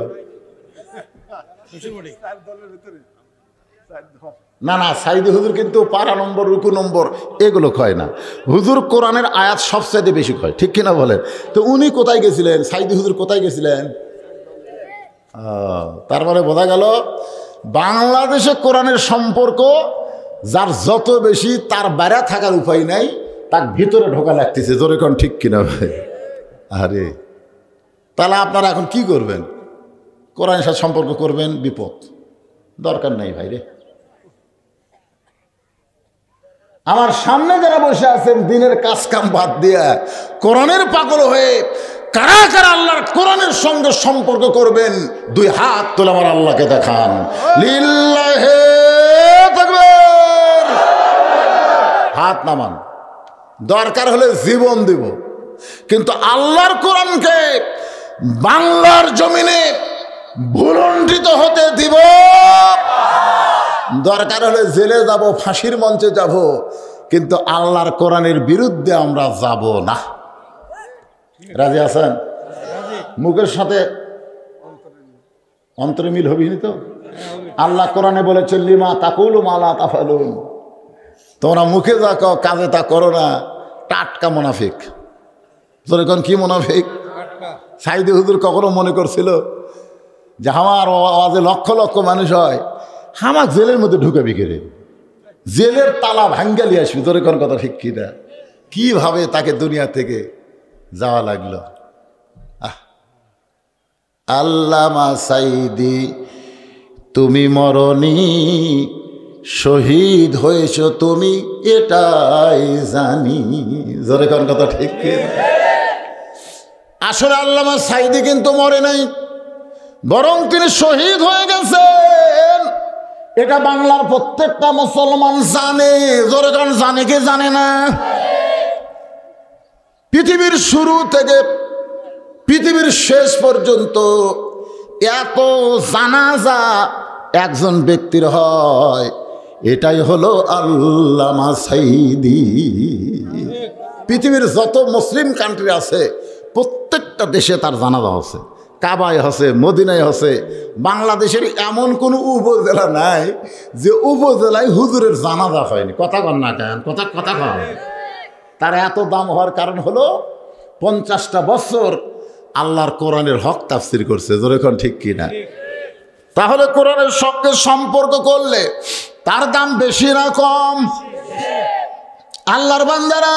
না না, সাইদি হুজুর কিন্তু পারা নম্বর, রুকু নম্বর এগুলো কয় না। হুজুর কোরআনের আয়াত সবচাইতে বেশি কয়, ঠিক কিনা বলেন? তো উনি কোথায় গেছিলেন? সাইদি হুজুর কোথায় গেছিলেন? তারপরে বোঝা গেল বাংলাদেশে কোরআনের সম্পর্ক যার যত বেশি তার বাইরে থাকার উপায় নাই, তার ভিতরে ঢোকা লাগতেছে। জোরে কোন ঠিক কিনা ভাই? আরে তাহলে আপনারা এখন কি করবেন? কোরআনের সাথে সম্পর্ক করবেন, বিপদ। দরকার নাই ভাই রে। আমার সামনে যারা বসে আছেন দিনের কাজ কাম বাদ দিয়া কোরআনের পাগল হয়ে কারা কারা আল্লাহর কোরআনের সঙ্গে সম্পর্ক করবেন, দুই হাত তুলে আমার আল্লাহকে দেখান। লিল্লাহি তাকবীর। হাত নামান। দরকার হলে জীবন দিব, কিন্তু আল্লাহর কোরআনকে বাংলার জমিনে ভুলণ্ঠিত হতে দিব। দরকার হলে জেলে যাব, ফাঁসির মঞ্চে যাব, কিন্তু আল্লাহর কোরআনের বিরুদ্ধে আমরা যাব না। রাজি আছেন? মুখের সাথে অন্তরে মিল হবি তো। আল্লাহ কোরআনে বলেছেন লিমা তাকুলু মা লা তাফালুন, তোমরা মুখে যা কও কাজে তা করো না, টাটকা মুনাফিক। যখন কি মুনাফিক? সাইদি হুজুর কখনো মনে করছিল যে আমার আওয়াজে লক্ষ লক্ষ মানুষ হয়, হামাক জেলের মধ্যে ঢুকাবি কেড়ে, জেলের তালা ভাঙ্গালি আসবি। তোর কোন কথা ঠিক কিনা? কিভাবে তাকে দুনিয়া থেকে যাওয়া লাগলো। আল্লামা সাইদি তুমি মরনি, শহীদ হয়েছ তুমি এটাই জানি। জোরে কোন কথা ঠিক কিনা? আসলে আল্লামা সাইদি কিন্তু মরে নাই, বরং তিনি শহীদ হয়ে গেছেন। এটা বাংলার প্রত্যেকটা মুসলমান জানে। জোরে কোন জানে কি জানে না? পৃথিবীর শুরু থেকে পৃথিবীর শেষ পর্যন্ত এত জানাজা একজন ব্যক্তির হয়, এটাই হলো আল্লামা সাইদি। পৃথিবীর যত মুসলিম কান্ট্রি আছে প্রত্যেকটা দেশে তার জানাজা আছে। কাবায় হসে, মদিনায় হসে। বাংলাদেশের এমন কোনো উপজেলা নাই যে উপজেলায় হুজুরের জানাজা হয়নি। কথা কন না কেন? কথা কন। তার এত দাম হওয়ার কারণ হলো 50টা বছর আল্লাহর কোরআনের হক তাফসির করছে। জোরে কোন ঠিক কিনা? তাহলে কোরআনের সঙ্গে সম্পর্ক করলে তার দাম বেশি না কম? আল্লাহর বান্দারা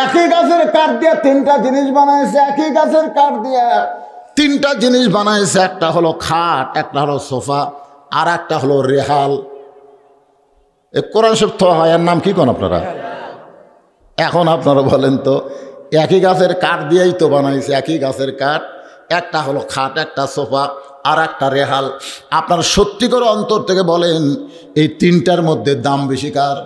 একই গাছের কাঠ দিয়ে 3টা জিনিস বানাইছে। একই গাছের কাঠ দিয়ে 3টা জিনিস বানাইছে। একটা হলো খাট, একটা হলো সোফা, আর একটা হলো রেহাল। এই কোরআন শরীফ তো হয়, এর নাম কি কোন আপনারা? এখন আপনারা বলেন তো, একই গাছের কাঠ দিয়েই তো বানাইছে। একই গাছের কাঠ, একটা হলো খাট, একটা সোফা, আর একটা রেহাল। আপনার সত্যি করে অন্তর থেকে বলেন, এই 3টার মধ্যে দাম বেশি কার?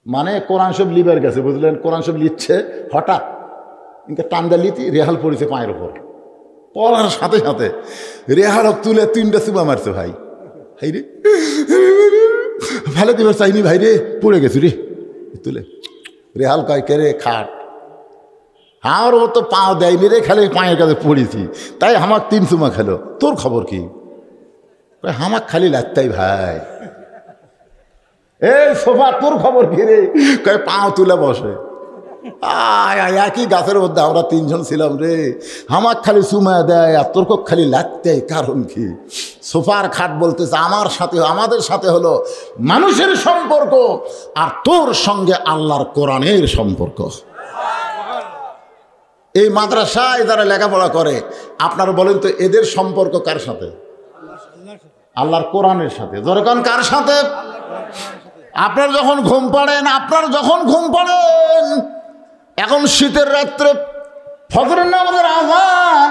মানে কোরআন শরীফ লিবার গেছে, বুঝলেন? কোরআন শরীফ লিখছে, হঠাৎ ইনকে টান্দা লিতি রেহাল পড়েছে পায়ের ওপর। পড়ার সাথে সাথে রেহাল তুলে 3টা চুবা মারছে। ভাই হাই রে, ফেলে দিবার চাইনি ভাই রে, পড়ে গেছি রে। তুলে রেহাল কয় কে রে? খাট। আমার ও তো পাও দেয়নি রে, খালি পায়ের কাছে পড়েছি, তাই আমাকে 3 চুমা খেলো। তোর খবর কি? আমাকে খালি লাগতাই ভাই। এই সোফা, তোর খবর কি রে? কয় পাও তুলে বসে। একই গাছের মধ্যে আমরা 3 জন ছিলাম রে, আমাক খালি চুমা দেয় আর তোর খালি লাগতে। কারণ কি? সোফার খাট বলতেছে আমার সাথে, আমাদের সাথে হলো মানুষের সম্পর্ক, আর তোর সঙ্গে আল্লাহর কোরআনের সম্পর্ক। এই মাদ্রাসায় যারা লেখাপড়া করে, আপনারা বলেন তো এদের সম্পর্ক কার সাথে? আল্লাহর কোরআনের সাথে। যখন কার সাথে? আপনার যখন ঘুম পড়েন, এখন শীতের রাত্রে ফজরের নামাজের আযান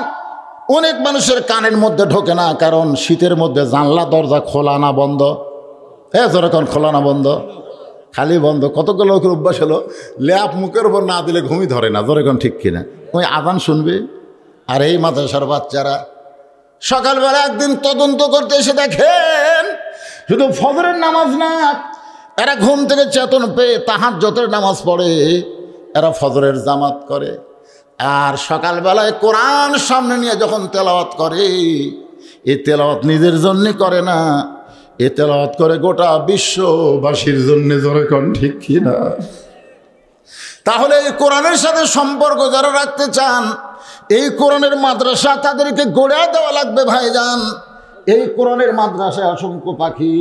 অনেক মানুষের কানের মধ্যে ঢোকে না, কারণ শীতের মধ্যে জানলা দরজা খোলা না বন্ধ? হ্যাঁ, যখন খোলা না বন্ধ, খালি বন্ধ। কতগুলো লোকের অভ্যাস হলো ল্যাপ মুখের উপর না দিলে ঘুমই ধরে না। যখন ঠিক কিনা? ওই আযান শুনবে। আর এই মাদ্রাসার বাচ্চারা সকালবেলা একদিন তদন্ত করতে এসে দেখেন শুধু ফজরের নামাজ না, এরা ঘুম থেকে চেতন পেয়ে তাহাজ্জুদের নামাজ পড়ে, এরা ফজরের জামাত করে। আর সকালবেলায় কোরআন সামনে নিয়ে যখন তেলাওয়াত করে, এই তেলাওয়াত নিজের জন্য করে না, এ তেলাওয়াত করে গোটা বিশ্ববাসীর জন্য। যখন ঠিক কিনা? তাহলে এই কোরআনের সাথে সম্পর্ক যারা রাখতে চান, এই কোরআনের মাদ্রাসা তাদেরকে গড়ে দেওয়া লাগবে ভাইজান। এই কোরআনের মাদ্রাসায় অসংখ্য পাখি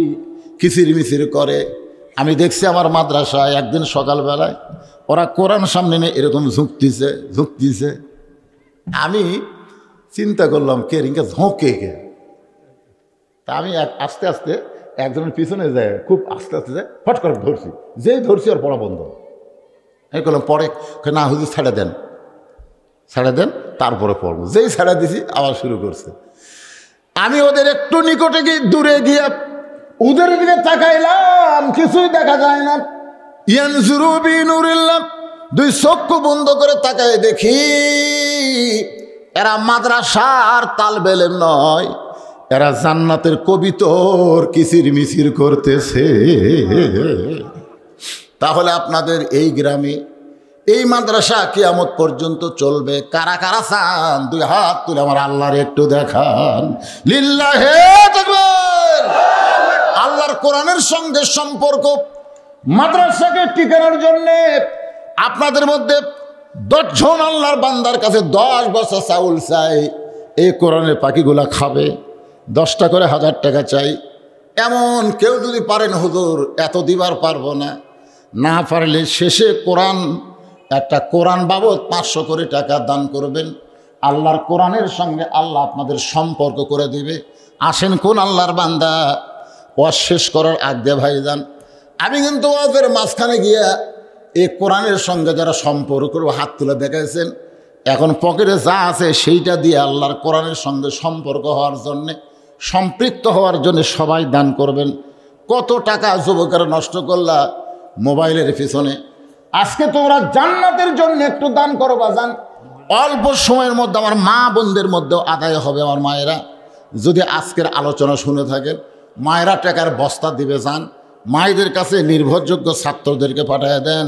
কিচিরমিচির করে। আমি দেখছি আমার মাদ্রাসায় একদিন সকালবেলায় ওরা কোরআন সামনে নিয়ে এরকম ঝুঁকতিছে। আমি চিন্তা করলাম কে রিঙ্কা ঝোঁকে কে। তা আমি আস্তে আস্তে একজনের পিছনে যায়, খুব আস্তে আস্তে যায়, ফট করে ধরছি। যেই ধরছি ওর পড়া বন্ধ। আমি করলাম পরে না হুজুর ছেড়ে দেন তারপরে পড়বো। যেই ছেড়ে দিছি আবার শুরু করছে। আমি ওদের একটু নিকটে গিয়ে দূরে গিয়ে ওদের দিকে তাকাইলাম, কিছুই দেখা যায় না। ইয়ানজুরু বিনুরিল্লাহ, 2 চক্ষু বন্ধ করে তাকাই দেখি এরা মাদ্রাসার তালবে ইলম নয়, এরা জান্নাতের কবিতর কিচিরমিচির করতেছে। তাহলে আপনাদের এই গ্রামে এই মাদ্রাসা কিয়ামত পর্যন্ত চলবে। কারা কারা চান দুই হাত তুলে আমার আল্লাহর একটু দেখান। লিল্লাহে তাকবীর। আল্লাহর কোরআনের সঙ্গে সম্পর্ক মাদ্রাসাকে টিকানোর জন্যে আপনাদের মধ্যে 10 জন আল্লাহর বান্দার কাছে 10 বস্তা চাউল চাই, এই কোরআনের পাখিগুলা খাবে। 10টা করে 1000 টাকা চাই। এমন কেউ যদি পারেন হুজুর এত দিবার পারবো না, না পারলে শেষে একটা কোরআন বাবদ 500 করে টাকা দান করবেন। আল্লাহর কোরআনের সঙ্গে আল্লাহ আপনাদের সম্পর্ক করে দিবে। আসেন কোন আল্লাহর বান্দা ওয়াজ শেষ করার আগে ভাইজান, আমি কিন্তু ওয়াজের মাঝখানে গিয়া এই কোরআনের সঙ্গে যারা সম্পর্ক হাত তুলে দেখাইছেন, এখন পকেটে যা আছে সেইটা দিয়ে আল্লাহর কোরআনের সঙ্গে সম্পর্ক হওয়ার জন্যে, সম্পৃক্ত হওয়ার জন্য সবাই দান করবেন। কত টাকা যুবকেরা নষ্ট করলা মোবাইলের পিছনে। আজকে তোমরা জান্নাতের জন্য একটু দান করো বাজান। অল্প সময়ের মধ্যে আমার মা বোনদের মধ্যেও আদায় হবে। আমার মায়েরা যদি আজকের আলোচনা শুনে থাকেন, মায়েরা টাকার বস্তা দিবে যান, মায়েদের কাছে নির্ভরযোগ্য ছাত্রদেরকে পাঠিয়ে দেন।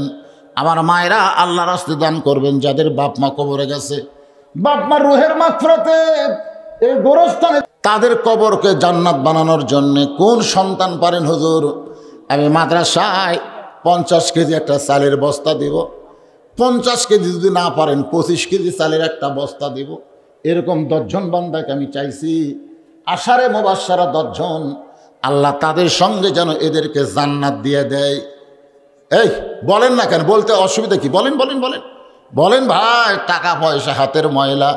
আমার মায়েরা আল্লাহর রাস্তায় দান করবেন। যাদের বাপ মা কবরে গেছে, বাপ মার রুহের মাগফিরাতে এই গোরস্থানে তাদের কবরকে জান্নাত বানানোর জন্য কোন সন্তান পারেন হুজুর আমি মাদ্রাসায় 50 কেজি একটা চালের বস্তা দিব, 50 কেজি যদি না পারেন 25 কেজি চালের একটা বস্তা দিব। এরকম 10 জন বান্দাকে আমি চাইছি, আশারে মুবাশশারা 10 জন, আল্লাহ তাদের সঙ্গে যেন এদেরকে জান্নাত দিয়ে দেয়। এই বলেন না কেন, বলতে অসুবিধা কি? বলেন বলেন বলেন বলেন ভাই। টাকা পয়সা হাতের ময়লা,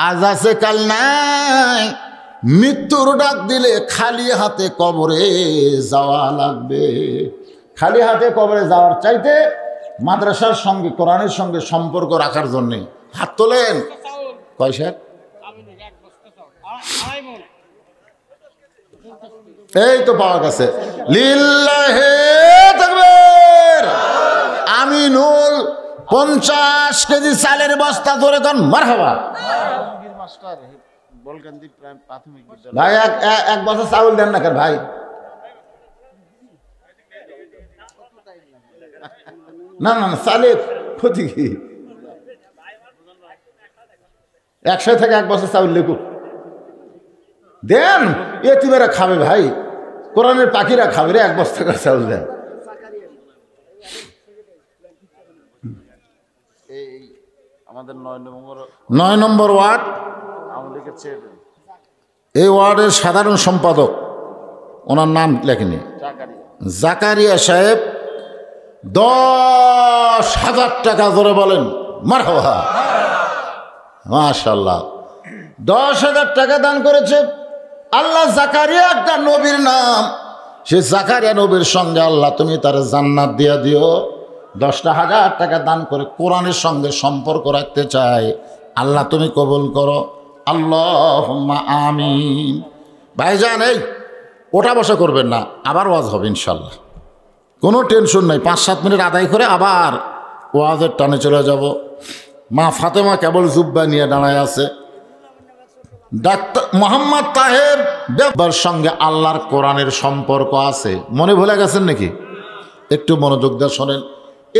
আজ আছে কাল নাই। মৃত্যুর ডাক দিলে খালি হাতে কবরে যাওয়া লাগবে। খালি হাতে কবরে যাওয়ার চাইতে মাদ্রাসার সঙ্গে কোরআনের সঙ্গে সম্পর্ক রাখার জন্যে হাত তোলেন। কয় স্যার? এই তো পাওয়া গেছে। লিল্লাহে তাকবীর। আমিনুল 50 কেজি চালের বস্তা ধরে কোন মারহাবা ভাই। এক বস্তা চাউল দেন না কেন ভাই? না না চালের ক্ষতি কি? 100 থেকে 1 বস্তা চাউল লেখুক দেন। এতিমেরা খাবে ভাই, কোরআনের পাখিরা খাবে রে। 1 বস্তা করে চাউল দেন। আমাদের 9 নম্বর ওয়ার্ড, এই ওয়ার্ডের সাধারণ সম্পাদক, ওনার নাম লেখেনি, জাকারিয়া সাহেব 10,000 টাকা ধরে বলেন মারহাবা মাশাআল্লাহ। 10,000 টাকা দান করেছে। আল্লাহ জাকারিয়া একটা নবীর নাম, সে জাকারিয়া নবীর সঙ্গে আল্লাহ তুমি তার জান্নাত দিয়া দিও। 10,000 টাকা দান করে কোরআনের সঙ্গে সম্পর্ক রাখতে চায়, আল্লাহ তুমি কবুল করো। আল্লাহুম্মা আমিন। ভাইজান এই ওঠা বসা করবেন না, আবার ওয়াজ হবে ইনশাল্লাহ, কোনো টেনশন নাই। 5-7 মিনিট আদায় করে আবার ওয়াজের টানে চলে যাব। মা ফাতেমা কেবল জুব্বা নিয়ে দাঁড়ায় আছে। ডাক্তার মোহাম্মদ তাহের ব্যাপার সঙ্গে আল্লাহর কোরআনের সম্পর্ক আছে। মনে ভুলে গেছেন নাকি? একটু মনোযোগ দিয়ে শোনেন।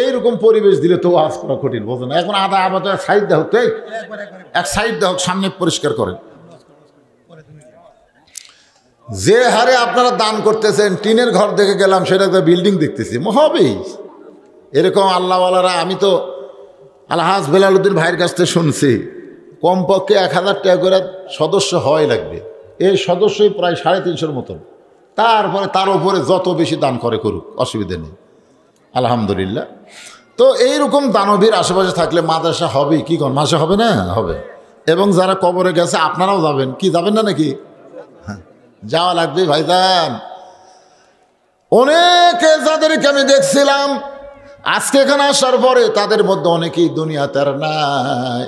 এইরকম পরিবেশ দিলে তো ওয়াজ করা কঠিন, বোঝেন। এখন আদা আবাদ সাইড দেহ, এক সাইড দেহ, সামনে পরিষ্কার করেন। যে হারে আপনারা দান করতেছেন, টিনের ঘর দেখে গেলাম, সেটা একটা বিল্ডিং দেখতেছি হবেই। এরকম আল্লাহওয়ালারা, আমি তো আলহাজ বেলালউদ্দিন ভাইয়ের কাছ থেকে শুনছি, কমপক্ষে 1000 টাকা করে সদস্য হয় লাগবে। এই সদস্যই প্রায় 350 মতন। তারপরে তার উপরে যত বেশি দান করে করুক, অসুবিধা নেই, আলহামদুলিল্লাহ। তো এইরকম দানবীর আশেপাশে থাকলে মাদ্রাসা হবে, কি কোন মাসে হবে না? হবে। এবং যারা কবরে গেছে আপনারাও যাবেন, কি যাবেন না নাকি? যাওয়া লাগবে ভাইজান। অনেকে যাদেরকে আমি দেখছিলাম আজকে এখানে আসার পরে, তাদের মধ্যে অনেকেই দুনিয়াতে আর নাই।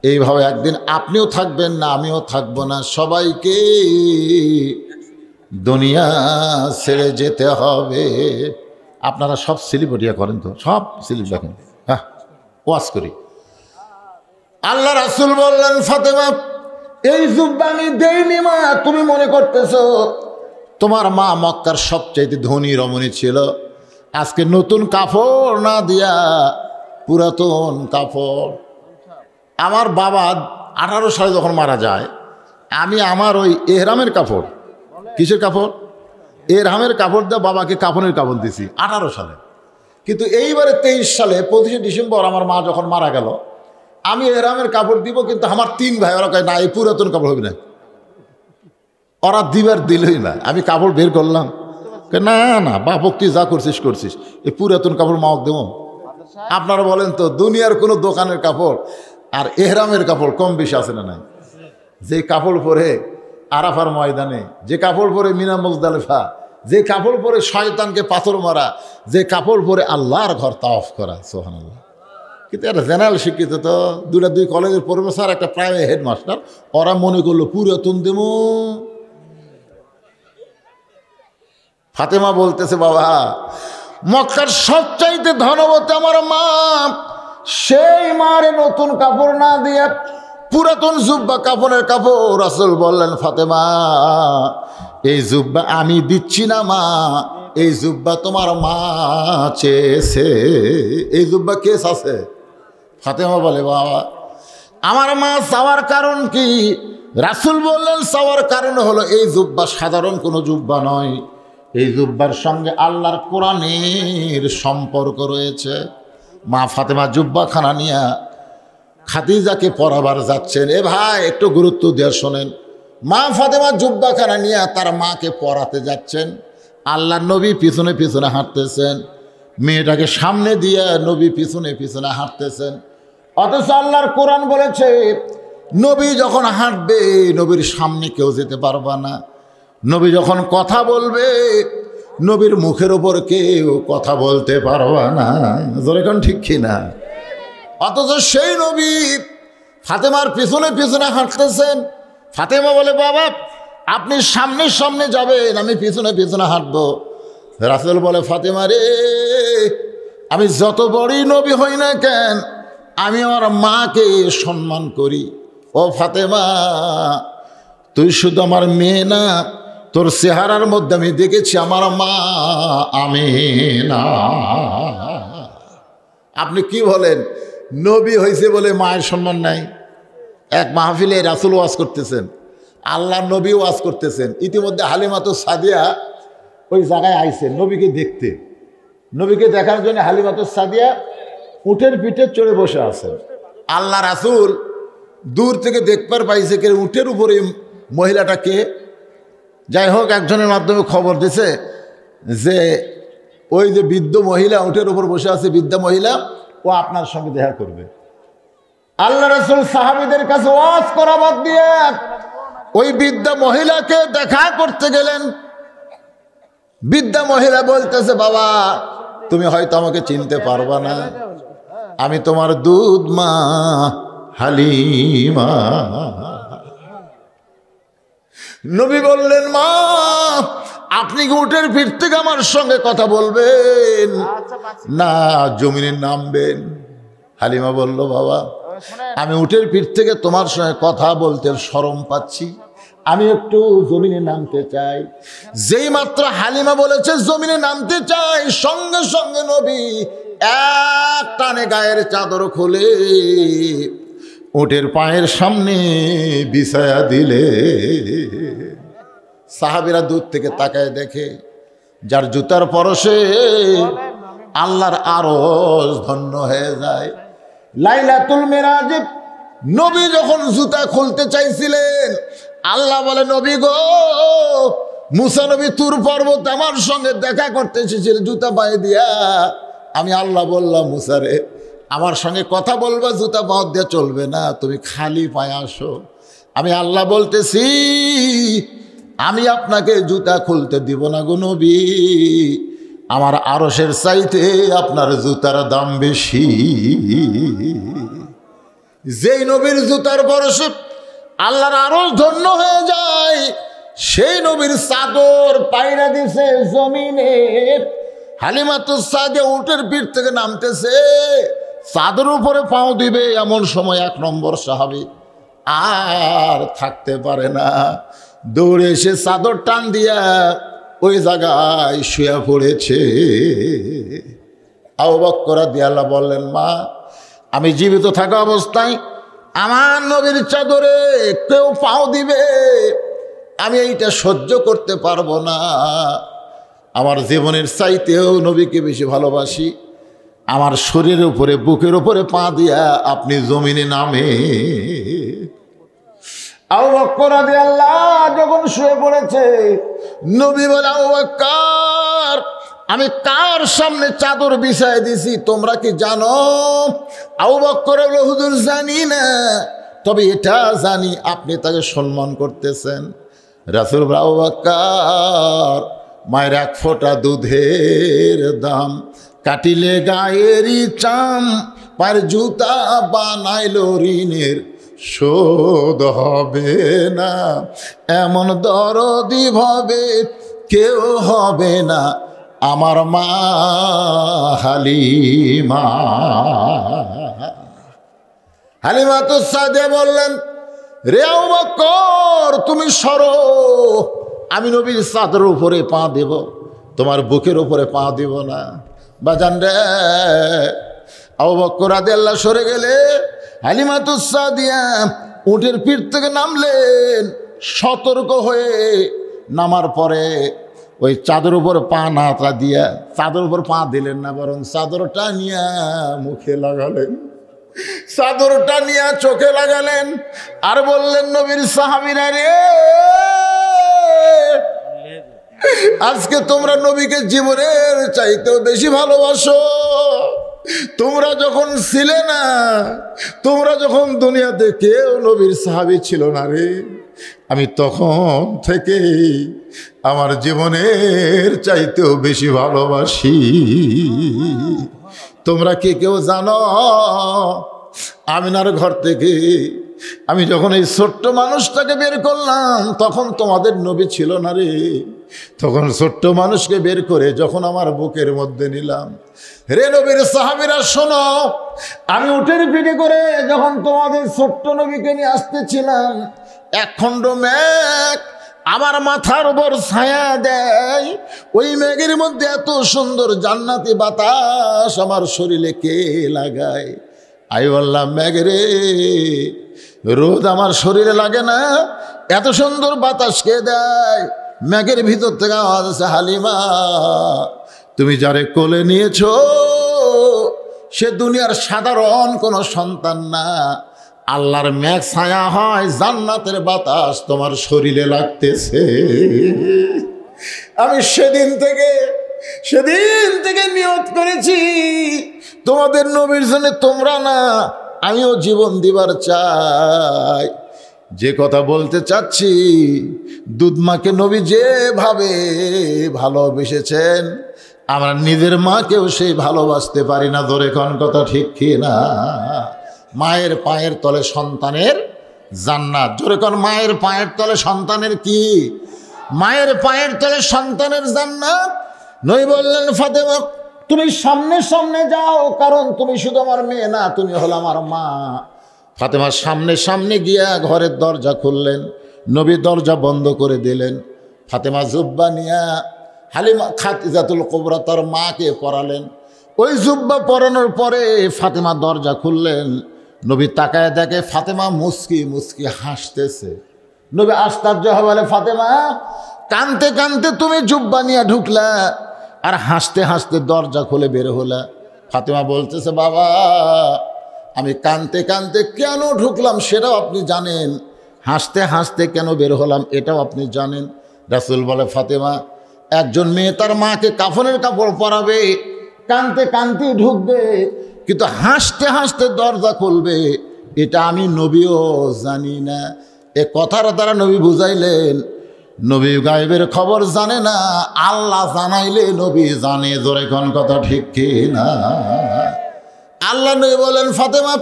এইভাবে একদিন আপনিও থাকবেন না, আমিও থাকবো না, সবাইকে দুনিয়া ছেড়ে যেতে হবে। আপনারা সব সিলিবটিয়া করেন তো, সব সিলিপ দেখেন। হ্যাঁ, ওয়াজ করি। আল্লাহ রাসূল বললেন, ফাতেমা এই জুব্বা আমি দেইনি মা, তুমি মনে করতেছো তোমার মা মক্কার সবচাইতে ধনী রমণী ছিল, আজকে নতুন কাপড় না দিয়া পুরাতন কাপড়। আমার বাবা 18 সালে যখন মারা যায়, আমি আমার ওই এহরামের কাপড়, কিসের কাপড়, এহরামের কাপড় দিয়ে বাবাকে কাফনের কাপড় দিছি 18 সালে। কিন্তু এইবারে 23 সালে 25শে ডিসেম্বর আমার মা যখন মারা গেল, আমি এহরামের কাপড় দিব, কিন্তু আমার 3 ভাই ওরা কয় না, এই পুরাতন কাপড় হবে না। ওরা দিবার দিলই না। আমি কাপড় বের করলাম, না না বাপক তুই যা করছিস করছিস, এই পুরাতন কাপড় মাওক দেব। আপনারা বলেন তো, দুনিয়ার কোনো দোকানের কাপড় আর এহরামের কাপড় কম বেশি আছে না নাই? যে কাপড় পরে আরাফার ময়দানে, যে কাপড় পরে মিনা মুজদালিফা, যে কাপড় পরে শয়তানকে পাথর মারা, যে কাপড় পরে আল্লাহর ঘর তাওয়াফ করা, সুবহানাল্লাহ। কিন্তু একটা জেনারেল শিক্ষিত তো 2 কলেজের প্রফেসর, একটা প্রাইভেট হেডমাস্টার, ওরা মনে করলো পুরাতন দেবো। ফাতেমা বলতেছে, বাবা মক্কার সবচাইতে ধনবতী আমার মা, সেই মারে নতুন কাপড় না দিয়ে পুরাতন জুব্বা কাপড়ের কাপড়। রাসূল বললেন, ফাতেমা এই জুব্বা আমি দিচ্ছি না মা, এই জুব্বা তোমার মা চেয়েছে। এই জুব্বা কেস আছে? ফাতেমা বলে, বাবা আমার মা চাওয়ার কারণ কি? রাসূল বললেন, চাওয়ার কারণ হলো এই জুব্বা সাধারণ কোনো জুব্বা নয়, এই জুব্বার সঙ্গে আল্লাহর কোরআনের সম্পর্ক রয়েছে। মা ফাতেমা জুব্বাখানা নিয়ে খাদিজাকে পরাবার যাচ্ছেন। এ ভাই একটু গুরুত্ব দিয়ে শোনেন, মা ফাতেমা জুব্বাখানা নিয়ে তার মাকে পরাতে যাচ্ছেন। আল্লাহর নবী পিছনে পিছনে হাঁটতেছেন, মেয়েটাকে সামনে দিয়ে নবী পিছনে পিছনে হাঁটতেছেন। অথচ আল্লাহর কোরআন বলেছে, নবী যখন হাঁটবে নবীর সামনে কেউ যেতে পারবে না। নবী যখন কথা বলবে নবীর মুখের ওপর কেউ কথা বলতে পারবে না। যেরকম ঠিক কিনা? অথচ সেই নবী ফাতেমার পিছনে পিছনে হাঁটতেছেন। ফাতেমা বলে, বাবা আপনি সামনে সামনে যাবেন, আমি পিছনে পিছনে হাঁটবো। রাসূল বলে, ফাতেমা রে, আমি যত বড়ই নবী হই না কেন, আমি আমার মাকে সম্মান করি। ও ফাতেমা, তুই শুধু আমার মেয়ে না, তোর চেহারার মধ্যে আমি দেখেছি আমার মা আমিনা। আপনি কি বলেন, নবী হয়েছে বলে মায়ের সম্মান নাই? এক মাহফিলে রাসূল ওয়াজ করতেছেন, আল্লাহ নবী ওয়াজ করতেছেন। ইতিমধ্যে হালিমাতু সাদিয়া ওই জায়গায় আইছেন নবীকে দেখতে। নবীকে দেখার জন্য হালিমাতু সাদিয়া উটের পিঠে চড়ে বসে আছেন। আল্লাহ রাসূল দূর থেকে দেখবার পাইছে কে উটের উপরে মহিলাটা কে। যাই হোক, একজনের মাধ্যমে খবর দিছে যে ওই যে বৃদ্ধ মহিলা উটের উপর বসে আছে, বৃদ্ধা মহিলা, ও আপনার সঙ্গে দেখা করবে। আল্লাহ রাসূল সাহাবীদের কাছে ওয়াজ করা বাদ দিয়ে ওই বৃদ্ধা মহিলাকে দেখা করতে গেলেন। বৃদ্ধা মহিলা বলতেছে, বাবা তুমি হয়তো আমাকে চিনতে পারবা না, আমি তোমার দুধ মা হালিমা। নবী বললেন, মা আপনি কি উটের পিঠ থেকে আমার সঙ্গে কথা বলবেন না জমিনে নামবেন? হালিমা বলল, বাবা আমি উটের পিঠ থেকে তোমার সঙ্গে কথা বলতে শরম পাচ্ছি, আমি একটু জমিনে নামতে চাই। যেই মাত্র হালিমা বলেছে জমিনে নামতে চাই, সঙ্গে সঙ্গে নবী এক টানে গায়ের চাদর খুলে উটের পায়ের সামনে বিছায়া দিলে। সাহাবীরা দূর থেকে তাকায় দেখে যার জুতার পরশে আল্লাহর আরশ ধন্য হয়ে যায়। লাইলাতুল মেরাজে নবী যখন জুতা খুলতে চাইছিলেন, আল্লাহ বলে, নবী গো, মুসা নবী তুর পর্বত আমার সঙ্গে দেখা করতে এসেছিল জুতা পায়ে দিয়া। আমি আল্লাহ বললাম, মুসা রে আমার সঙ্গে কথা বলবা, জুতা পায়ে দিয়ে চলবে না, তুমি খালি পায়ে আসো। আমি আল্লাহ বলতেছি, আমি আপনাকে জুতা খুলতে দিব না গো নবী, আমার আরশের চাইতে আপনার জুতার দাম বেশি। যেই নবীর জুতার পরশে আল্লাহর আরশ ধন্য হয়ে যায়, সেই নবীর চাদর পায়রা দিছে জমিনে। হালিমাতু সাদিয়া উটের পিঠ থেকে নামতেছে, চাদর উপরে পাও দিবে, এমন সময় 1 নম্বর সাহাবী আর থাকতে পারে না, দৌড়ে এসে চাদর টান দিয়া ওই জায়গায় শুয়ে পড়েছে। আবু বকর রাদিয়াল্লাহু বললেন, মা আমি জীবিত থাকা অবস্থায় আমার নবীর চাদরে কেউ পাও দিবে, আমি এইটা সহ্য করতে পারবো না। আমার জীবনের চাইতেও নবীকে বেশি ভালোবাসি। আমার শরীরের উপরে, বুকের উপরে পা দিয়া আপনি জমিনে নামে। আবু বকর রাদিয়াল্লাহু যখন শুয়ে পড়েছে, নবী বলে, আবু বকর আমি কার সামনে চাদর বিছায় দিছি তোমরা কি জানো? আবু বকর বলে, হুজুর জানি না, তবে এটা জানি আপনি তাকে সম্মান করতেছেন। রাসূল বলে, আবু বকর মায়ের এক ফোঁটা দুধের দাম, কাটিলে গায়েরই চাম, পায়ের জুতা বানাইল ঋণের শোধ হবে না, এমন দরদি ভাবে কেউ হবে না আমার মা হালিমা। হালিমা তো সাদিয়া বললেন, রে আবু বকর তুমি সরো, আমি নবীর চাদরের উপরে পা দেব, তোমার বুকের উপরে পা দেব না। বাজান রে, আবু বকর রাদিয়াল্লাহু সরে গেলে হালিমা তো সাদিয়া উটের পিঠ থেকে নামলেন। সতর্ক হয়ে নামার পরে ওই চাদর উপর পা না দিয়া, চাদর উপর পা দিলেন না, বরং চাদরটা নিয়ে মুখে লাগালেন, চাদরটা নিয়ে চোখে লাগালেন, আর বললেন, নবীর সাহাবীরা রে, আজকে তোমরা নবীকে জীবনের চাইতেও বেশি ভালোবাসো। তোমরা যখন ছিলে না, তোমরা যখন দুনিয়াতে কেউ নবীর সাহাবী ছিল না রে, আমি তখন থেকে আমার জীবনের চাইতেও বেশি ভালোবাসি। তোমরা কি কেউ জানো, আমিনার ঘর থেকে আমি যখন এই ছোট্ট মানুষটাকে বের করলাম, তখন তোমাদের নবী ছিল না রে। তখন ছোট্ট মানুষকে বের করে যখন আমার বুকের মধ্যে নিলাম, রে নবীর সাহাবীরা শোনো, আমি উটের পিঠে করে যখন তোমাদের ছোট্ট নবীকে নিয়ে আসতেছিলাম, এক খণ্ড মেঘ আমার মাথার উপর ছায়া দেয়, ওই মেঘের মধ্যে এত সুন্দর জান্নাতি বাতাস আমার শরীরে কে লাগায়? আই বললাম, মেঘ রে, রোদ আমার শরীরে লাগে না, এত সুন্দর বাতাস কে দেয়? মেঘের ভিতর থেকে আওয়াজ আছে, হালিমা তুমি যারে কোলে নিয়েছো সে দুনিয়ার সাধারণ কোনো সন্তান না, আল্লাহর মেঘ ছায়া হয়, জান্নাতের বাতাস তোমার শরীরে লাগতেছে। আমি সেদিন থেকে নিয়ত করেছি, তোমাদের নবীর জন্য তোমরা না, আমিও জীবন দিবার চাই। যে কথা বলতে চাচ্ছি, দুধমাকে নবী যেভাবে ভালোবেসেছেন, আমরা নিজের মাকেও সেই ভালোবাসতে পারি না। ধরে কোন কথা ঠিক কি না? মায়ের পায়ের তলে সন্তানের জান্নাত। জোরে কোন, মায়ের পায়ের তলে সন্তানের কি? মায়ের পায়ের তলে সন্তানের জান্নাত। নবী বললেন, ফাতেমা তুমি সামনে সামনে যাও, কারণ তুমি শুধু আমার মেয়ে না, তুমি হলো আমার মা। ফাতেমা সামনে গিয়া ঘরের দরজা খুললেন, নবী দরজা বন্ধ করে দিলেন। ফাতেমা জুব্বা নিয়া হালিমা খাদিজাতুল কুবরা তার মাকে পরালেন। ওই জুব্বা পরানোর পরে ফাতেমা দরজা খুললেন, নবী তাকায় দেখে ফাতেমা মুস্কি মুস্কি হাসতেছে। নবী আশ্চর্য হয়ে বলে, ফাতেমা কানতে কানতে তুমি জুব্বা নিয়ে ঢুকলা আর হাসতে হাসতে দরজা খুলে বের হলা। ফাতেমা বলতেছে, বাবা আমি কানতে কানতে কেন ঢুকলাম সেটাও আপনি জানেন, হাসতে হাসতে কেন বের হলাম এটাও আপনি জানেন। রাসূল বলে, ফাতেমা একজন মেয়ে তার মাকে কাফনের কাপড় পরাবে, কানতে কানতেই ঢুকবে, কিন্তু হাসতে হাসতে দরজা খুলবে, এটা আমি নবীও জানি না। এ কথার দ্বারা নবী বুঝাইলেন, নবী গায়েবের খবর জানে না, আল্লাহ জানাইলে নবী জানে। জোরে কোন কথা ঠিক কি না? আল্লাহ নবী বলেন, ফাতেমা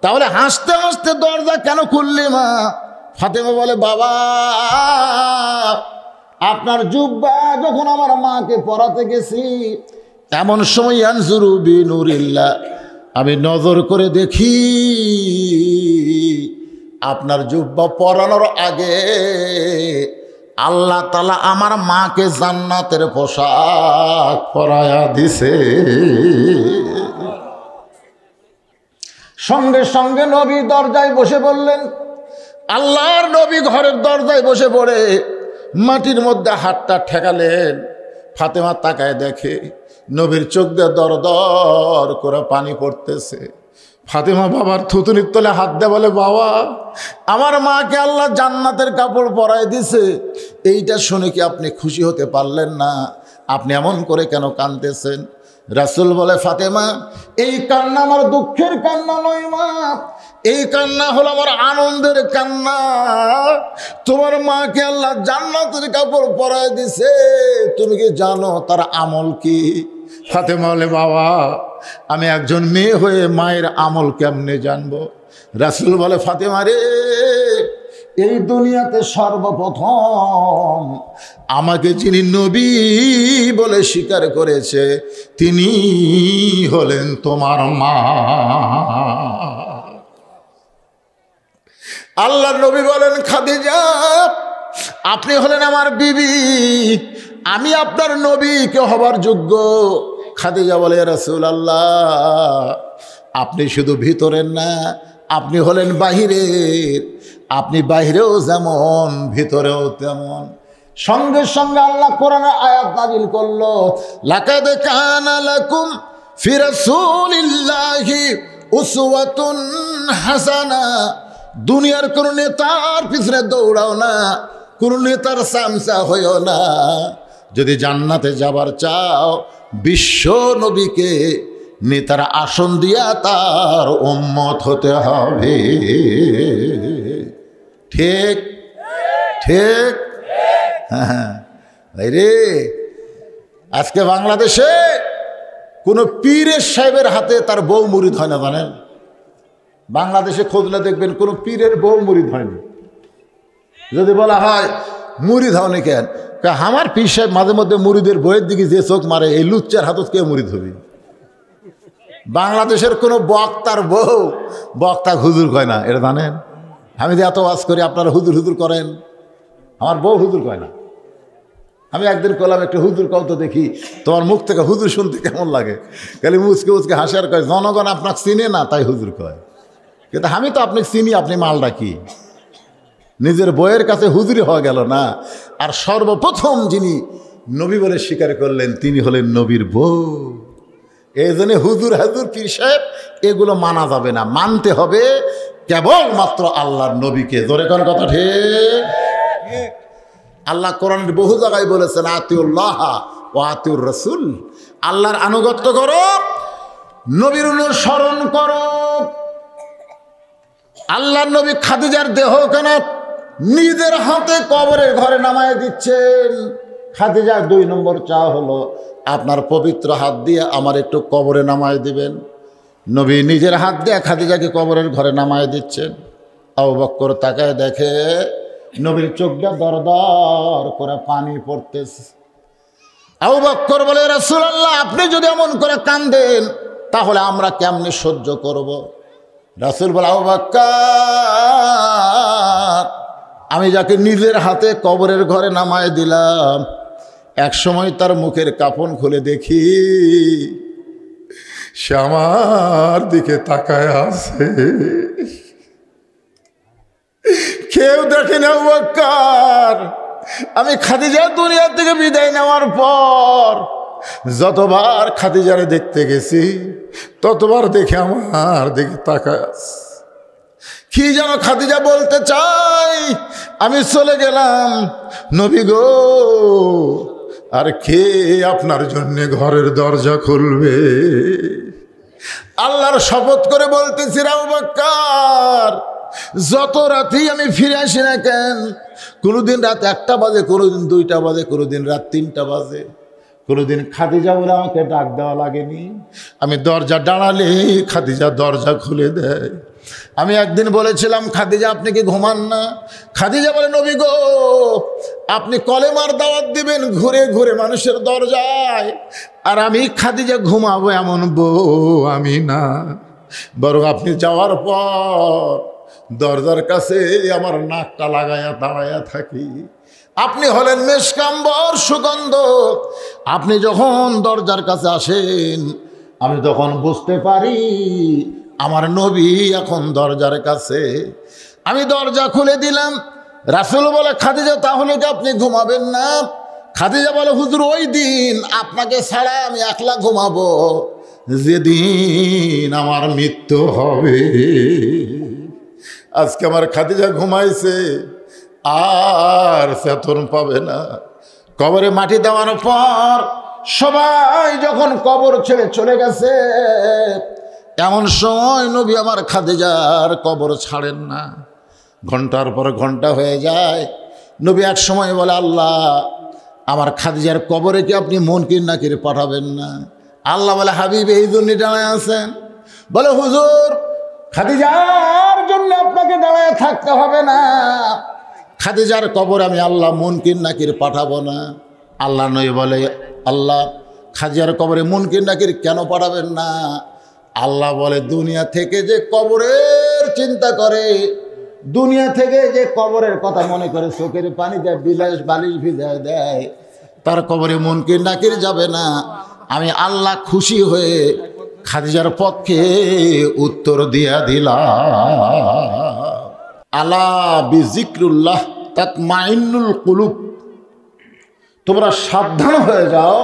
তাহলে হাসতে হাসতে দরজা কেন খুললি মা? ফাতেমা বলে, বাবা আপনার জুব্বা যখন আমার মাকে পরাতে গেছি, এমন সময় আনজুরু বিনুরিল্লাহ, আমি নজর করে দেখি আপনার জুব্বা পরানোর আগে আল্লাহ তাআলা আমার মাকে জান্নাতের পোশাক পরায়া দিছে। সঙ্গে সঙ্গে নবী দরজায় বসে বললেন, আল্লাহর নবী ঘরের দরজায় বসে পড়ে মাটির মধ্যে হাতটা ঠেকালেন। ফাতেমা তাকায় দেখে নবীর চোখ দিয়ে দর দর করে পানি পড়তেছে। ফাতেমা বাবার থুতুনির তলে হাত দিয়ে বলে, বাবা, আমার মাকে আল্লাহ জান্নাতের কাপড় পরায় দিছে, এইটা শুনে কি আপনি খুশি হতে পারলেন না? আপনি এমন করে কেন কাঁদতেছেন? রাসূল বলে, ফাতেমা, এই কান্না আমার দুঃখের কান্না নয় মা, এই কান্না হলো আমার আনন্দের কান্না। তোমার মাকে আল্লাহ জান্নাতের কাপড় পরায় দিছে, তুমি কি জানো তার আমল কি? ফাতেমা বলে, বাবা, আমি একজন মেয়ে হয়ে মায়ের আমল কেমনে জানবো? রাসূল বলে, ফাতেমা রে, এই দুনিয়াতে সর্বপ্রথম আমাকে যিনি নবী বলে স্বীকার করেছে তিনি হলেন তোমার মা। আল্লাহর নবী বলেন, খাদিজা, আপনি হলেন আমার বিবি, আমি আপনার নবীকে হবার যোগ্য। খাদিজা বলে, ইয়া রাসূলুল্লাহ, আপনি শুধু ভিতরের না, আপনি হলেন বাহিরের, আপনি বাহিরেও যেমন ভিতরেও তেমন। সঙ্গে সঙ্গে আল্লাহ কোরআনের আয়াত নাযিল করলো, লাকাদ কানা লাকুম ফি রাসূলিল্লাহি উসওয়াতুন হাসানা। দুনিয়ার কোন নেতার পিছনে দৌড়াও না, কোন নেতার সামসা হইও না। যদি জান্নাতে যাবার চাও, বিশ্ব নবীকে নেতার আসন দিয়া তার উম্মত হতে হবে। ঠিক ঠিক। হ্যাঁ রে, আজকে বাংলাদেশে কোনো পীরের সাহেবের হাতে তার বউ মুরিদ হয় না, জানেন? বাংলাদেশে খোঁজলে দেখবেন কোনো পীরের বউ মুরিদ হয়নি। যদি বলা হয় মুরিদ হওনি কেন, আমার পীর সাহেব মাঝে মধ্যে মুরিদের বইয়ের দিকে যে চোখ মারে, এই লুচ্চার হাতত কে মুরিদ হবে? বাংলাদেশের কোনো বক্তার বউ বক্তা হুজুর কয় না, এটা জানেন? আমি যে এত ওয়াজ করি, আপনারা হুজুর হুজুর করেন, আমার বউ হুজুর কয় না। আমি একদিন করলাম, একটা হুজুর কও তো দেখি, তোমার মুখ থেকে হুজুর শুনতে কেমন লাগে? খালি মুচকে মুচকে হাসার কয়, জনগণ আপনাকে চিনে না তাই হুজুর কয়। কিন্তু আমি তো আপনাকে চিনি, আপনি মালটা কি? নিজের বইয়ের কাছে হুজুরি হওয়া গেল না। আর সর্বপ্রথম যিনি নবী বলে স্বীকার করলেন তিনি হলেন নবীর বউ। এই জন্য হুজুর হাজুর পীর সাহেব এগুলো মানা যাবে না, মানতে হবে কেবলমাত্র আল্লাহর নবীকে। জোরে কোন কথা ঠিক? আল্লাহ কোরআনের বহু জায়গায় বলেছেন, আতিউল্লাহ ওয়া আতিউর রাসূল, আল্লাহর আনুগত্য করো, নবীর অনুসরণ করো। আল্লাহর নবী খাদিজার দেহ কেন নিজের হাতে কবরের ঘরে নামায় দিচ্ছেন। খাদিজার 2 নম্বর চাওয়া হলো, আপনার পবিত্র হাত দিয়ে আমার একটু কবরে নামায় দিবেন। নবী নিজের হাত দিয়ে খাদিজাকে কবরের ঘরে নামায় দিচ্ছেন। আবু বকর তাকায় দেখে নবীর চোখটা দরদর করে পানি পড়তেছে। আবু বকর বলে, রাসূলুল্লাহ, আপনি যদি এমন করে কাঁদেন তাহলে আমরা কেমনে সহ্য করব? রাসূল বলে, আবু বকর, আমি যাকে নিজের হাতে কবরের ঘরে নামায় দিলাম, এক সময় তার মুখের কাফন খুলে দেখি সে আমার দিকে তাকায় আছে, কেউ দেখে না। আবু বকর, আমি খাদিজা দুনিয়া থেকে বিদায় নেওয়ার পর যতবার খাদিজারে দেখতে গেছি ততবার দেখে আমার দিকে তাকায় আছে। কি যেন খাদিজা বলতে চাই, আমি চলে গেলাম, নবী গো, আর কে আপনার জন্য ঘরের দরজা খুলবে? আল্লাহর শপথ করে বলতেছি, আবু বকর, যত রাতেই আমি ফিরে আসি না কেন, কোনোদিন রাত 1টা বাজে, কোনোদিন 2টা বাজে, কোনোদিন রাত 3টা বাজে, কোনোদিন খাদিজা বলে আমাকে ডাক দেওয়া লাগেনি। আমি দরজা দাঁড়ালে খাদিজা দরজা খুলে দেয়। আমি একদিন বলেছিলাম, খাদিজা আপনি কি ঘুমান না? খাদিজা বলে, নবী গো, আপনি কলেমার দাওয়াত দিবেন ঘুরে ঘুরে মানুষের দরজায়, আর আমি খাদিজা ঘুমাবো এমন বউ আমি না। বরং আপনি যাওয়ার পর দরজার কাছে আমার নাকটা লাগায়া দাঁড়ায়া থাকি। আপনি হলেন মেশকাম্বর সুগন্ধ, আপনি যখন দরজার কাছে আসেন আমি তখন বুঝতে পারি আমার নবী এখন দরজার কাছে। আমি দরজা খুলে দিলাম। রাসূল বলে, খাদিজা তাহলে কি আপনি ঘুমাবেন না? খাদিজা বলে, হুজুর ওই দিন আপনাকে ছাড়া আমি একলা ঘুমাবো যেদিন আমার মৃত্যু হবে। আজকে আমার খাদিজা ঘুমাইছে, আর চেতন পাবে না। কবরে মাটি দেওয়ার পর সবাই যখন কবর ছেড়ে চলে গেছে, এমন সময় নবী আমার খাদিজার কবর ছাড়েন না। ঘন্টার পর ঘন্টা হয়ে যায়। নবী এক সময় বলে, আল্লাহ আমার খাদিজার কবরে কি আপনি মুনকির নাকির পাঠাবেন না? আল্লাহ বলে, হাবিব এই জন্য দাঁড়ায় আছেন? বলে, হুজুর খাদিজার জন্য আপনাকে দাঁড়ায় থাকতে হবে না, খাদিজার কবর আমি আল্লাহ মুনকির নাকির পাঠাবো না। আল্লাহ নবী বলে, আল্লাহ খাদিজার কবরে মুনকির নাকির কেন পাঠাবেন না? আল্লাহ বলে, দুনিয়া থেকে যে কবরের চিন্তা করে, দুনিয়া থেকে যে কবরের কথা মনে করে চোখের পানি দেয়, বিলাস বালিশ ভিজায় দেয়, তার কবরে মুনকির নাকির যাবে না। আমি আল্লাহ খুশি হয়ে খাদিজার পক্ষে উত্তর দিয়া দিলাম। আলা বিজিক্রুল্লাহ তাতমাইন্নুল কুলুব, তোমরা সাবধান হয়ে যাও,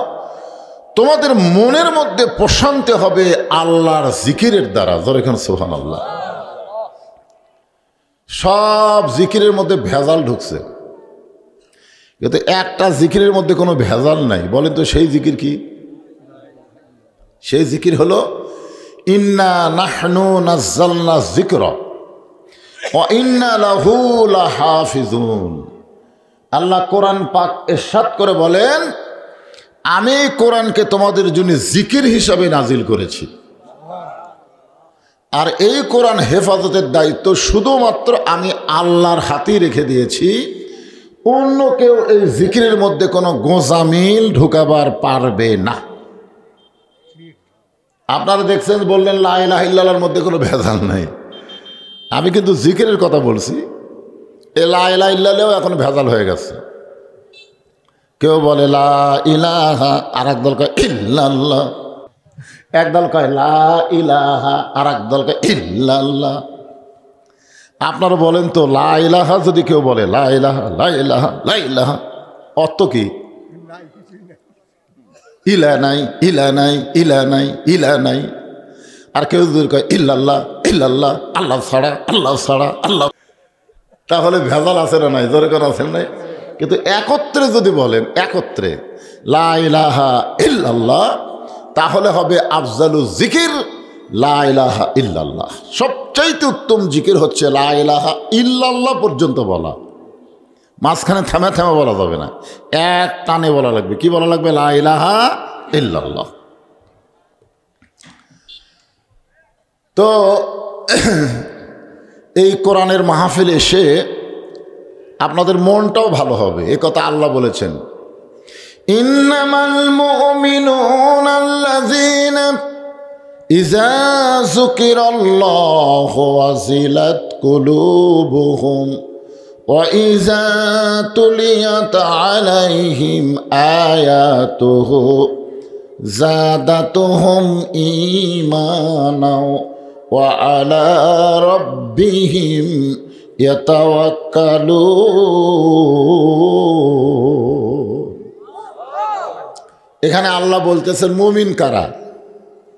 তোমাদের মনের মধ্যে প্রশান্তি হবে আল্লাহর জিকিরের দ্বারা। যেরকম সুবহানাল্লাহ। সব জিকিরের মধ্যে ভেজাল ঢুকছে, কিন্তু একটা জিকিরের মধ্যে কোনো ভেজাল নাই। বলেন তো সেই জিকির কি? সেই জিকির হলো ইন্না নাহনু নাজ্জালনা যিকরা ওয়া ইন্না লাহু লাহাফিজুন। আল্লাহ কোরআন পাক ইরশাদ করে বলেন, আমি কোরআনকে তোমাদের জন্য জিকির হিসাবে নাজিল করেছি, আর এই কোরআন হেফাজতের দায়িত্ব শুধুমাত্র আমি আল্লাহর হাতেই রেখে দিয়েছি। অন্য কেউ এই জিকিরের মধ্যে কোনো গোঁজামিল ঢুকাবার পারবে না। আপনারা দেখছেন, বললেন লা ইলাহা ইল্লাল্লাহর মধ্যে কোনো ভেজাল নাই। আমি কিন্তু জিকিরের কথা বলছি। এ লা ইলাহা ইল্লাল্লাহ এখন ভেজাল হয়ে গেছে। কেউ বলে লা ইলাহা, আর এক দল কয় ইল্লাল্লাহ, এক দল কয় লা ইলাহা, আর এক দল কয় ইল্লাল্লাহ। আপনারা বলেন তো, লা ইলাহা যদি কেউ বলে লা ইলাহা লা ইলাহা লা ইলাহা, অর্থ কি? ইলা নাই, ইলা নাই, ইলা নাই, ইলা নাই। আর কেউ যদি কয় ইল্লাল্লাহ ইল্লাল্লাহ, আল্লাহ ছাড়া, আল্লাহ ছাড়া, আল্লাহ। তাহলে ভেজাল আছে না নাই? জোরে করে আছেন নাই? কিন্তু একত্রে যদি বলেন, একত্রে লা ইলাহা ইল্লাল্লাহ, তাহলে হবে আফজালু জিকির লা ইলাহা ইল্লাল্লাহ। সবচাইতে উত্তম জিকির হচ্ছে লা ইলাহা ইল্লাল্লাহ পর্যন্ত বলা। মাঝখানে থেমে থেমে বলা যাবে না, এক টানে বলা লাগবে। কি বলা লাগবে? লা ইলাহা ইল্লাল্লাহ। তো এই কোরআনের মাহফিলে এসে আপনাদের মনটাও ভালো হবে, এ কথা আল্লাহ বলেছেন। ইন্নামাল মুমিনুনা আল্লাযীনা ইযা যুকিরাল্লাহু ওয়াজিলাত কুলুবুহুম ওয়া ইযা তুলিয়াত আলাইহিম আয়াতুহু যাদাতুহুম ঈমানাও ওয়া আলা রাব্বিহিম ইয়াতাওয়াক্কালুন। এখানে আল্লাহ বলতেছেন মুমিন কারা?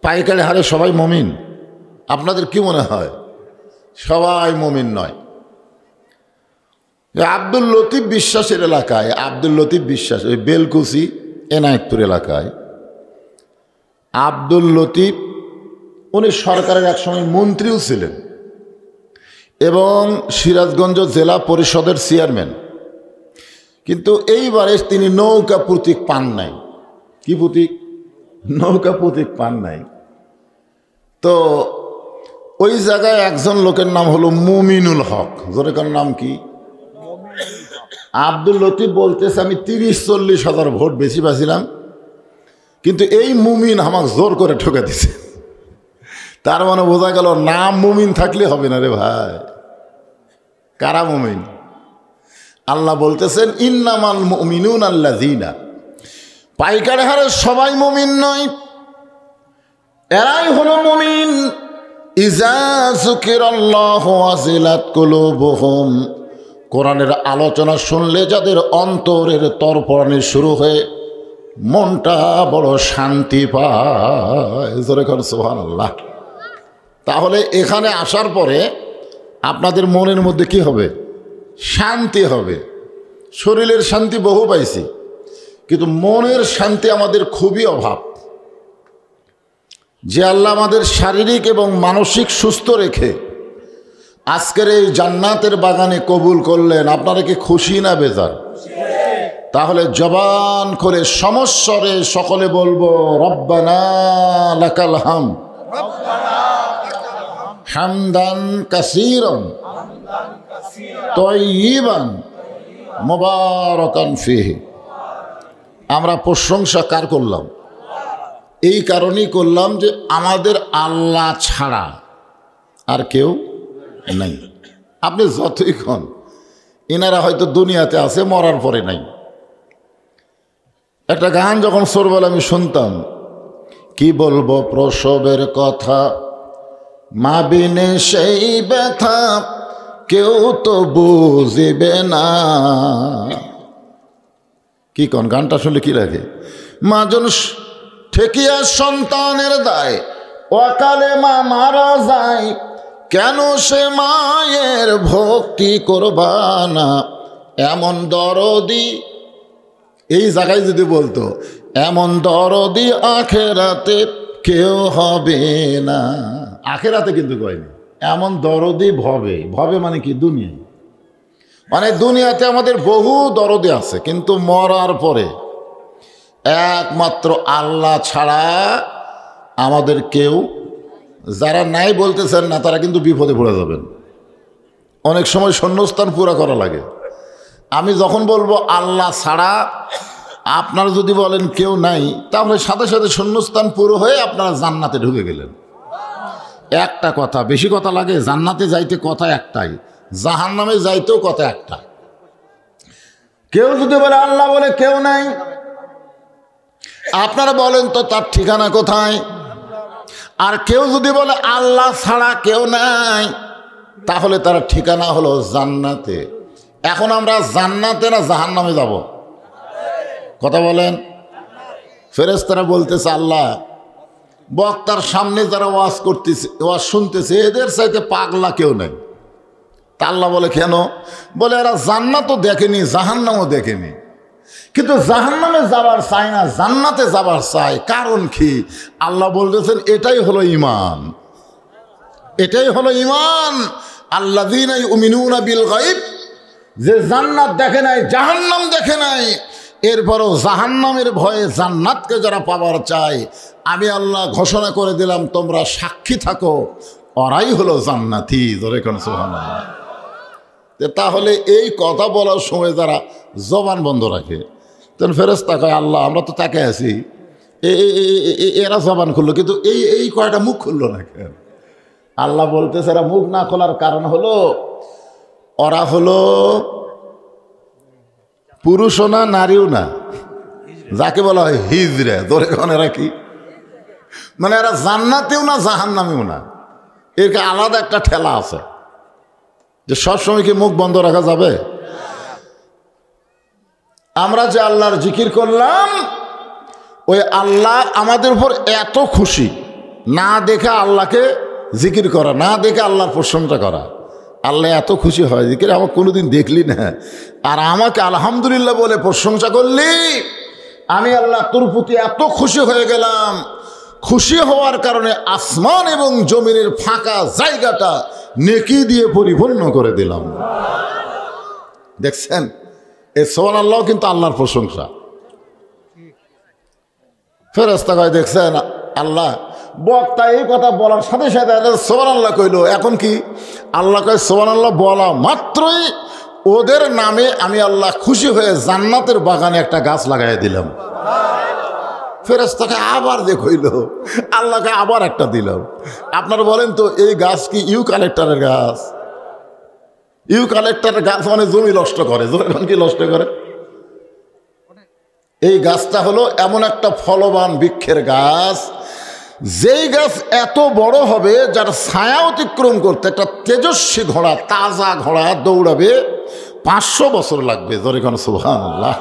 পাইকারি হারে সবাই মুমিন? আপনাদের কি মনে হয়? সবাই মুমিন নয়। আব্দুল লতিফ বিশ্বাসের এলাকায়, আব্দুল লতিফ বিশ্বাস ওই বেলকুচি এনায়েতপুর এলাকায় আব্দুল লতিফ, উনি সরকারের একসময় মন্ত্রীও ছিলেন এবং সিরাজগঞ্জ জেলা পরিষদের চেয়ারম্যান। কিন্তু এইবারে তিনি নৌকা প্রতীক পান নাই। কি প্রতীক? নৌকা প্রতীক পান নাই। তো ওই জায়গায় একজন লোকের নাম হলো মুমিনুল হক। জোরেকার নাম কি? আব্দুল লতিফ বলতেছে, আমি 30-40 হাজার ভোট বেশি পাইছিলাম, কিন্তু এই মুমিন আমাকে জোর করে ঠকে দিছে। তার মানে বোঝা গেল নাম মুমিন থাকলে হবে না রে ভাই। কারা মুমিন? আল্লাহ বলতেছেন ইন্নামাল মুমিনুনা আল্লাযীনা, পাইকারি হারে সবাই মুমিন নয়, এরাই হলো মুমিন ইযা যুকিরাল্লাহু ওয়াজিলাত কুলুবুহুম, কোরআনের আলোচনা শুনলে যাদের অন্তরের তরফরানি শুরু হয়ে মনটা বড় শান্তি পায়। জোরে কর সুবহানাল্লাহ। তাহলে এখানে আসার পরে আপনাদের মনের মধ্যে কি হবে? শান্তি হবে। শরীরের শান্তি বহু পাইছি, কিন্তু মনের শান্তি আমাদের খুবই অভাব। যে আল্লাহ আমাদের শারীরিক এবং মানসিক সুস্থ রেখে আজকের এই জান্নাতের বাগানে কবুল করলেন, আপনারা কি খুশি না বেজার? তাহলে জবান করে সমস্বরে সকলে বলবো রব্বানা লাকাল হামদ হামদান কাসীরান তাইয়িবান মুবারাকান ফীহি। আমরা প্রশংসা কার করলাম? এই কারণেই করলাম যে আমাদের আল্লাহ ছাড়া আর কেউ নাই। আপনি যতই ক্ষণ, এনারা হয়তো দুনিয়াতে আছে, মরার পরে নাই। একটা গান যখন ছোটবেলা আমি শুনতাম, কি বলবো প্রসবের কথা, মা বিনে সেই ব্যথা কেউ তো বুঝিবে না। কি কোন গানটা শুনলে কি লাগে? মাজন ঠেকিয়া সন্তানের দায়, অকালে মা মারা যায়, কেন সে মায়ের ভক্তি করবা না? এমন দরদি, এই জায়গায় যদি বলতো এমন দরদি আখেরাতে কেউ হবে না। আখেরাতে কিন্তু কয়নি, এমন দরদি ভবে। ভবে মানে কি? দুনিয়ায়। মানে দুনিয়াতে আমাদের বহু দরদি আছে, কিন্তু মরার পরে একমাত্র আল্লাহ ছাড়া আমাদের কেউ, যারা নাই বলতেছেন না, তারা কিন্তু বিপদে পড়ে যাবেন। অনেক সময় শূন্যস্থান পুরা করা লাগে। আমি যখন বলবো আল্লাহ ছাড়া, আপনারা যদি বলেন কেউ নাই, তাহলে সাথে সাথে শূন্যস্থান পুরো হয়ে আপনারা জান্নাতে ঢুকে গেলেন। একটা কথা, বেশি কথা লাগে? জান্নাতে যাইতে কথা একটাই, জাহান্নামে যাইতেও কথা একটা। কেউ যদি বলে আল্লাহ বলে কেউ নাই, আপনারা বলেন তো তার ঠিকানা কোথায়? আর কেউ যদি বলে আল্লাহ ছাড়া কেউ নাই, তাহলে তার ঠিকানা হলো জান্নাতে। এখন আমরা জান্নাতে না জাহান্নামে যাব? কথা বলেন। ফেরেশতারা বলতেছে আল্লাহ, বক্তার সামনে যারা ওয়াজ করতেছে, ওয়াজ শুনতেছে, এদের চাইতে পাগলা কেউ নাই। তা আল্লাহ বলে কেন? বলে এরা জান্নাতও দেখেনি, জাহান্নামও দেখেনি, কিন্তু জাহান্নামে যাবার চায় না, জান্নাতে যাবার চায়। কারণ কি? আল্লাহ বলতেছেন এটাই হলো ঈমান, এটাই হলো ঈমান। আল্লাযীনা ইউমিনুনা বিল গায়ব, যে জান্নাত দেখে নাই, জাহান্নাম দেখে নাই, এরপরও জাহান্নামের ভয়ে জান্নাতকে যারা পাবার চায়, আমি আল্লাহ ঘোষণা করে দিলাম তোমরা সাক্ষী থাকো, ওরাই হলো জান্নাতি। ধরে কোন সুবহানাল্লাহ। তাহলে এই কথা বলার সময় যারা জবান বন্ধ রাখে, তখন ফেরেশতা কয় আল্লাহ আমরা তো তাকে আছি, এরা জবান খুললো, কিন্তু এই কয়টা মুখ খুললো না কেন? আল্লাহ বলতেছে এরা মুখ না খোলার কারণ হলো ওরা হলো পুরুষও না, নারীও না, যাকে বলা হয় হিজড়া। ধরে কোন এরা কি? মানে এরা জান্নাতেও না, জাহান্নামেও না। এর আলাদা একটা ঠেলা আছে, যে সবসময় কি মুখ বন্ধ রাখা যাবে? আমরা যে আল্লাহর জিকির করলাম, ওই আল্লাহ আমাদের উপর এত খুশি, না দেখে আল্লাহকে জিকির করা, না দেখে আল্লাহর প্রশংসা করা। আল্লাহ এত খুশি হয়, জিকির আমাকে কোনোদিন দেখলি না, আর আমাকে আলহামদুলিল্লাহ বলে প্রশংসা করলি, আমি আল্লাহ তোর প্রতি এত খুশি হয়ে গেলাম। খুশি হওয়ার কারণে আসমান এবং জমিনের ফাঁকা জায়গাটা নেকি দিয়ে পরিপূর্ণ করে দিলাম। দেখছেন, এই সুবহানাল্লাহ কিন্তু আল্লাহর প্রশংসা। ফেরেশতা কয় দেখছেন আল্লাহ, বক্তা এই কথা বলার সাথে সাথে সুবহানাল্লাহ কইল। এখন কি? আল্লাহ কয় সুবহানাল্লাহ বলা মাত্রই ওদের নামে আমি আল্লাহ খুশি হয়ে জান্নাতের বাগানে একটা গাছ লাগাই দিলাম। ফেরেশতাকে আবার দেখইল, আল্লাহকে আবার একটা দিলাম। আপনারা বলেন তো এই গাছ কি ইউক্যালিপটাসের গাছ? ইউক্যালিপটাস গাছ মানে জমি নষ্ট করে, যখন কি নষ্ট করে? এই গাছটা হলো এমন একটা ফলবান বৃক্ষের গাছ, যেই গাছ এত বড় হবে যার ছায়া অতিক্রম করতে একটা তেজস্বী ঘোড়া, তাজা ঘোড়া দৌড়াবে 500 বছর লাগবে। জোরে কোন সুবহানাল্লাহ।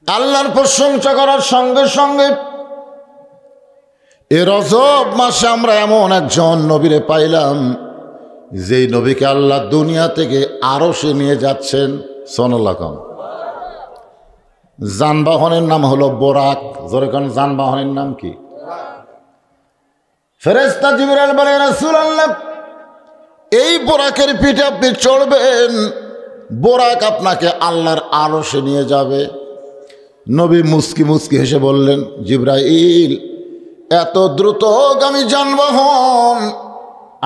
আল্লাহর প্রশংসা করার সঙ্গে সঙ্গে এ রজব মাসে আমরা এমন একজন নবীরে পাইলাম, যেই নবীকে আল্লাহ দুনিয়া থেকে আরশে নিয়ে যাচ্ছেন। সোনাল্লাহ। যানবাহনের নাম হলো বোরাক। জোরে কোন যানবাহনের নাম কি? ফেরেশতা জিবরাইল বলে, রাসূলুল্লাহ এই বোরাকের পিঠে আপনি চড়বেন, বোরাক আপনাকে আল্লাহর আরশে নিয়ে যাবে। নবী মুস্কি মুস্কি হেসে বললেন, জিবরাইল এত দ্রুতগামী যানবাহন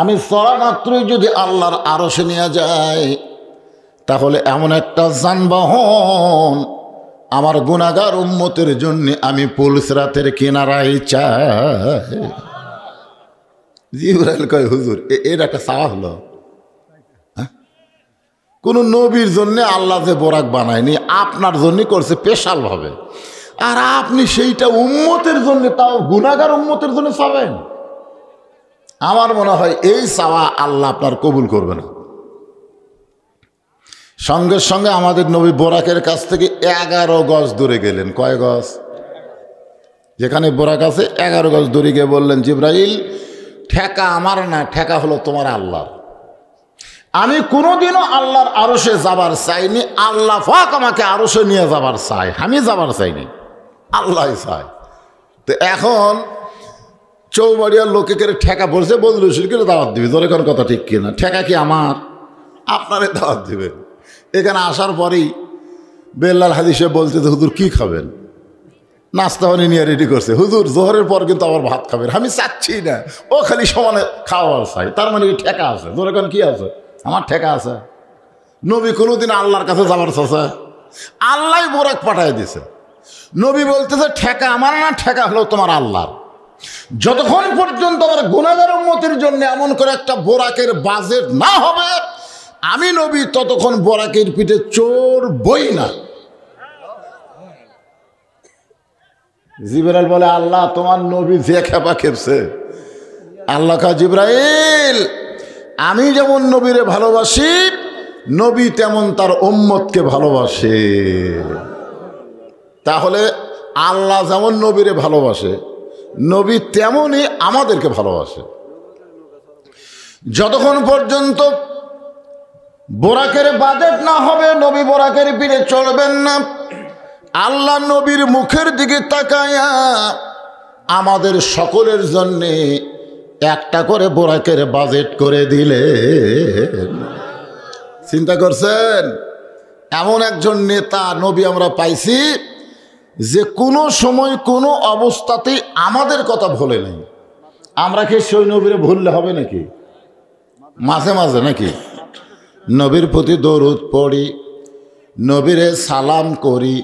আমি চড়া মাত্রই যদি আল্লাহর আরশে নিয়ে যায়, তাহলে এমন একটা যানবাহন আমার গুনাহগার উম্মতের জন্য আমি পুলসরাতের কিনারায় চাই। জিবরাইল কয়, হুজুর এর একটা চাওয়া হলো? কোন নবীর জন্য আল্লাহ যে বোরাক বানায়নি, আপনার জন্য করছে স্পেশাল ভাবে, আর আপনি সেইটা উম্মতের জন্য, তাও গুনাহগার উম্মতের জন্য চাবেন? আমার মনে হয় এই চাওয়া আল্লাহ আপনার কবুল করবে না। সঙ্গে সঙ্গে আমাদের নবী বোরাকের কাছ থেকে 11 গজ দূরে গেলেন। কয় গজ? যেখানে বোরাক আছে 11 গজ দূরে গিয়ে বললেন, জিবরাইল ঠেকা আমার না, ঠেকা হলো তোমার আল্লাহর। আমি কোনোদিনও আল্লাহর আরশে যাবার চাইনি, আল্লাহ পাক আমাকে আরশে নিয়ে যাবার চাই, আমি যাবার চাইনি, আল্লাহ চাই। তো এখন চৌবাড়িয়ার লোকে করে ঠেকা বলছে, বদলু শিরকে দাওয়াত দিবি। ধরে কোন কথা ঠিক কিনা? ঠেকা কি আমার? আপনারে দাওয়াত দিবেন। এখানে আসার পরেই বেল্লাল হাদিসে বলতে, হুজুর কি খাবেন? নাস্তা পানি নিয়ে রেডি করছে। হুজুর জোহরের পর কিন্তু আবার ভাত খাবেন। আমি চাচ্ছি না, ও খালি সমানে খাওয়ার চাই। তার মানে কি ঠেকা আছে? ধরে কোন কি আছে? আমার ঠেকা আছে? নবী কোনোদিন আল্লাহর কাছে যাবার চাচ্ছে? আল্লাহ বোরাক পাঠায় দিছে। নবী বলতেছে ঠেকা আমার না, ঠেকা হলো তোমার আল্লাহর। যতক্ষণ পর্যন্ত আমার গুনাহগার উম্মতের জন্য এমন করে একটা বোরাকের বাজেট না হবে, আমি নবী ততক্ষণ বোরাকের পিঠে চড়বই না। জিবরাইল বলে, আল্লাহ তোমার নবী যে খেপা খেপছে। আল্লাহ কা, জিবরাইল আমি যেমন নবীরে ভালোবাসি, নবী তেমন তার উম্মতকে ভালোবাসে। তাহলে আল্লাহ যেমন নবীরে ভালোবাসে, নবী তেমনই আমাদেরকে ভালোবাসে। যতক্ষণ পর্যন্ত বোরাকের বাজেট না হবে, নবী বোরাকের পিঠে চড়বেন না। আল্লাহ নবীর মুখের দিকে তাকায়া আমাদের সকলের জন্যে একটা করে বোরাকের বাজেট করে দিলেন। চিন্তা করছেন? এমন একজন নেতা নবী আমরা পাইছি, যে কোনো সময় কোনো অবস্থাতেই আমাদের কথা ভুলে নেই। আমরা কি সেই নবীরে ভুললে হবে নাকি? মাঝে মাঝে নাকি নবীর প্রতি দরুদ পড়ি, নবীরে সালাম করি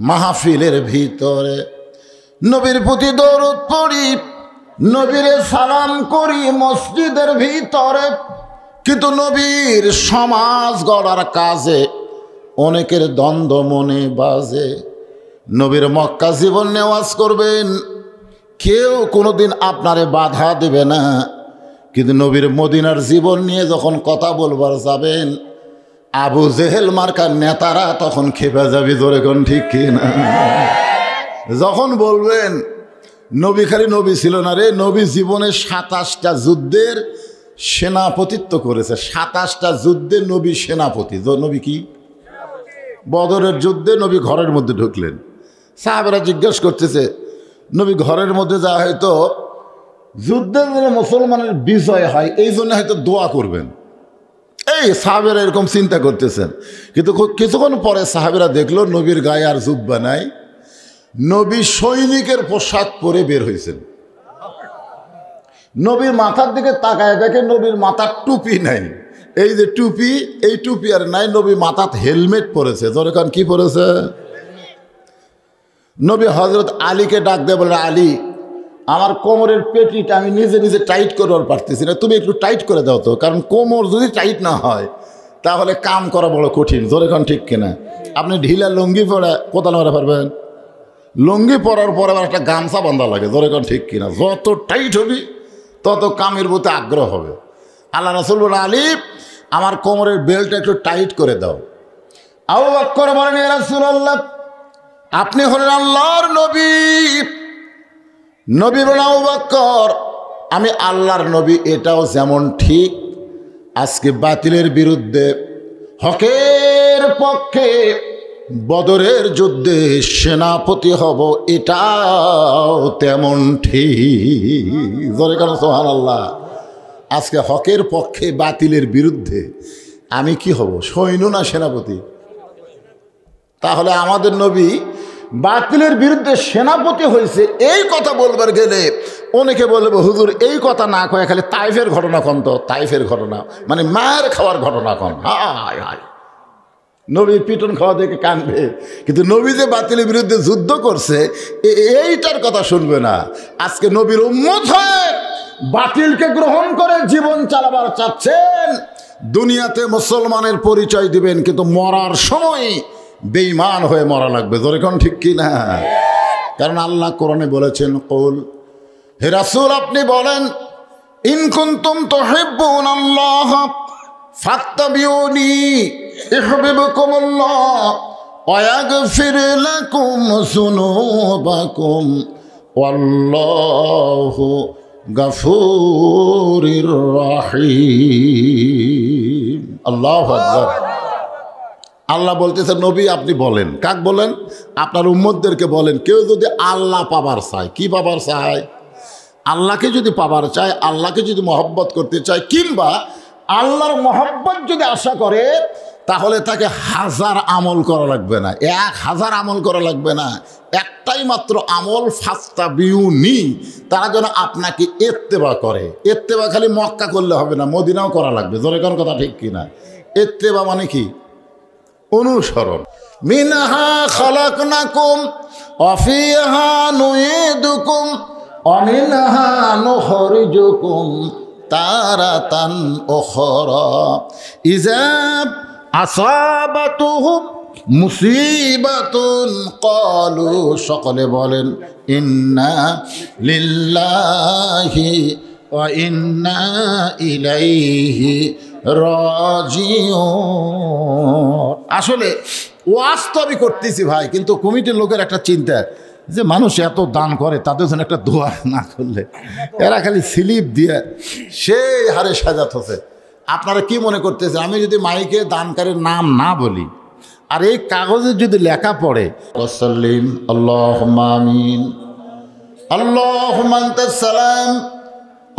মাহফিলের ভিতরে, নবীর প্রতি দরুদ পড়ি, নবীরে সালাম করি মসজিদের ভিতরে, কিন্তু নবীর সমাজ গড়ার কাজে অনেকের দ্বন্দ্ব মনে বাজে। নবীর মক্কা জীবন নেওয়াজ করবেন, কেউ কোনোদিন আপনারে বাধা দেবে না, কিন্তু নবীর মদিনার জীবন নিয়ে যখন কথা বলবার যাবেন, আবু জেহেল মার্কার নেতারা তখন খেপে যাবে। ধরে কোন ঠিক কিনা? যখন বলবেন নবী খালি নবী ছিল না রে, নবী জীবনে 27টা যুদ্ধের সেনাপতিত্ব করেছে। 27টা যুদ্ধে নবী সেনাপতি। নবী কি? বদরের যুদ্ধে নবী ঘরের মধ্যে ঢুকলেন। সাহাবেরা জিজ্ঞেস করতেছে, নবী ঘরের মধ্যে যা হয়তো যুদ্ধের দিনে মুসলমানের বিজয় হয়, এই জন্য হয়তো দোয়া করবেন। এই সাহাবেরা এরকম চিন্তা করতেছেন। কিন্তু কিছুক্ষণ পরে সাহাবেরা দেখলো নবীর গায়ে আর জুব্বা নাই, নবী সৈনিকের পোশাক পরে বের হয়েছেন। নবীর মাথার দিকে তাকায় দেখে নবীর মাথার টুপি নাই। এই যে টুপি, এই টুপি আর নাই, নবী মাথাত হেলমেট পরেছে। যখন কি পরেছে? নবী হজরত আলীকে ডাক দিয়ে বলে, আলী আমার কোমরের পেটিটা আমি নিজে নিজে টাইট করবার পারতেছি না, তুমি একটু টাইট করে দাও তো, কারণ কোমর যদি টাইট না হয় তাহলে কাম করা বড় কঠিন। জোরে কোন ঠিক কিনা? আপনি ঢিলা লুঙ্গি পরে কোথাও মারা পারবেন? লুঙ্গি পরার পর আবার একটা গামছা বান্ধা লাগে। জোরে কোন ঠিক কিনা? যত টাইট হবি তত কামের প্রতি আগ্রহ হবে। আল্লাহ রাসূল বলেন, আলী আমার কোমরের বেল্টটা একটু টাইট করে দাও। আবু বকর বলেন, ইয়া রাসূলুল্লাহ আপনি হলেন আল্লাহর নবী। নবী বলেন, আবু বকর আমি আল্লাহর নবী এটাও যেমন ঠিক, আজকে বাতিলের বিরুদ্ধে হকের পক্ষে বদরের যুদ্ধে সেনাপতি হব এটাও তেমন ঠিক। জোরে কেন সুবহানাল্লাহ। আজকে হকের পক্ষে বাতিলের বিরুদ্ধে আমি কি হব, সৈন্য না সেনাপতি? তাহলে আমাদের নবী বাতিলের বিরুদ্ধে সেনাপতি হয়েছে, এই কথা বলবার গেলে অনেকে বলবে হুজুর এই কথা না কয়ে খালি তাইফের ঘটনা কন তো, তাইফের ঘটনা মানে মায়ের খাওয়ার ঘটনা কন। হায় হায়, নবীর পিটন খাওয়া দেখে কানবে, কিন্তু নবী যে বাতিলের বিরুদ্ধে যুদ্ধ করছে এইটার কথা শুনবে না। আজকে নবীর উম্মত হয়ে বাতিলকে গ্রহণ করে জীবন চালাবার চাচ্ছেন, দুনিয়াতে মুসলমানের পরিচয় দিবেন, কিন্তু মরার সময় বেঈমান হয়ে মরা লাগবে। জোরে কোন ঠিক কি না? কারণ আল্লাহ কোরআনে বলেছেন, কুল হে রাসূল আপনি বলেন, ইন কুনতুম তুহিব্বুনাল্লাহ ফাত্তাবিউনি ইউহিব্বুকুমুল্লাহ ওয়া ইয়াগফির লাকুম যুনুবাকুম ওয়াল্লাহু গাফুরুর রহিম। আল্লাহু আকবার। আল্লাহ বলতেছে নবী আপনি বলেন, কাক বলেন? আপনার উম্মতদেরকে বলেন, কেউ যদি আল্লাহ পাবার চায়, কি পাবার চায়? আল্লাহকে যদি পাবার চায়, আল্লাহকে যদি মহব্বত করতে চায়, কিংবা আল্লাহর মহব্বত যদি আশা করে, তাহলে তাকে 1000 আমল করা লাগবে না, 1000 আমল করা লাগবে না, একটাই মাত্র আমল, ফাস্তাবিউনি, তারা যেন আপনাকে ইত্তেবা করে। ইত্তেবা খালি মক্কা করলে হবে না, মদিনাও করা লাগবে। জোরে কোন কথা ঠিক কিনা? ইত্তেবা মানে কি? অনুসরণ। মিনহা খালাকনাকুম ওয়া ফিহা নুঈদুকুম ওয়া মিনহা নুখরিজুকুম তারাতান উখরা ইযা আসাবাতুহুম মুসিবাতুন ক্বালু, সকলে বলেন ইন্না লিল্লাহি ওয়া ইন্না ইলাইহি রাজিউন। আসলে ওয়াজ তো আমি করতেছি ভাই, কিন্তু কমিটির লোকের একটা চিন্তা যে মানুষ এত দান করে, তাদের জন্য একটা দোয়া না করলে, এরা খালি স্লিপ দিয়ে সেই হারে সাজাত হচ্ছে। আপনারা কি মনে করতেছেন আমি যদি মাইকে দানকারীর নাম না বলি আর এই কাগজে যদি লেখা পড়ে ওয়াসাল্লিম আল্লাহুম্মা আমিন আল্লাহুম্মা আনতাস সালাম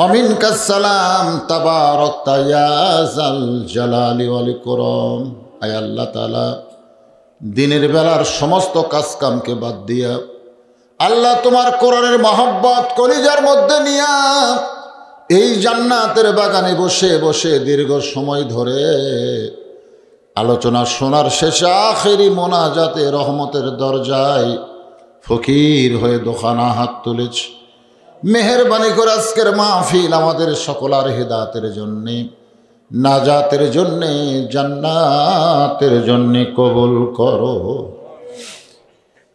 আমিনকাস সালাম তাবারাকতা ইয়া যাল জালালি ওয়াল ইকরাম। আয় আল্লাহ তাআলা, দিনের বেলার সমস্ত কাজকামকে বাদ দিয়া আল্লাহ তোমার কোরআনের মহব্বত কলিজার মধ্যে নিয়া এই জান্নাতের বাগানে বসে বসে দীর্ঘ সময় ধরে আলোচনা শোনার শেষে আখেরি মোনাজাতে রহমতের দরজায় ফকির হয়ে দোকানা হাত তুলেছে। মেহেরবানি করে আজকের মাহফিল আমাদের সকলার হিদায়াতের জন্যে, নাজাতের জন্যে, জান্নাতের জন্যে কবুল করো।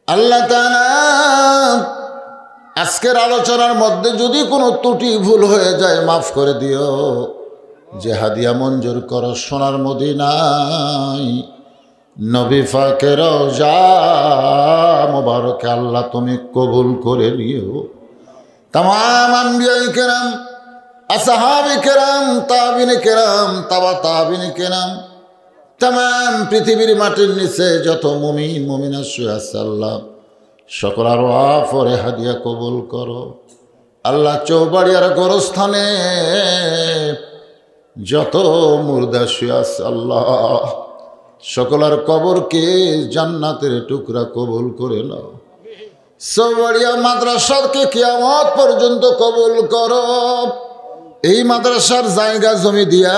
আল্লাহ তাআলা আজকের আলোচনার মধ্যে যদি কোনো ত্রুটি ভুল হয়ে যায় মাফ করে দিও। যে হাদিয়া মঞ্জুর করো সোনার মদিনায় নবী পাকের রওজা মোবারকে আল্লাহ তুমি কবুল করে নিও। तमाम अंबिया किराम, असहाब किराम, ताबिन किराम, तबा ताबिन किराम, तमाम पृथिवीर माटिर निचे যত মুমিন মুমিনা শুয়ে আছে আল্লাহ সকলের ওয়াফরে হাদিয়া কবুল করো। আল্লাহ চৌবাড়িয়ার গোরস্থানে যত মুর্দা শুয়ে আছে আল্লাহ সকলের কবরকে জান্নাতের টুকরা কবুল করে নাও। চৌবাড়িয়া মাদ্রাসাকে কিয়ামত পর্যন্ত কবুল করো। এই মাদ্রাসার জায়গা জমি দিয়া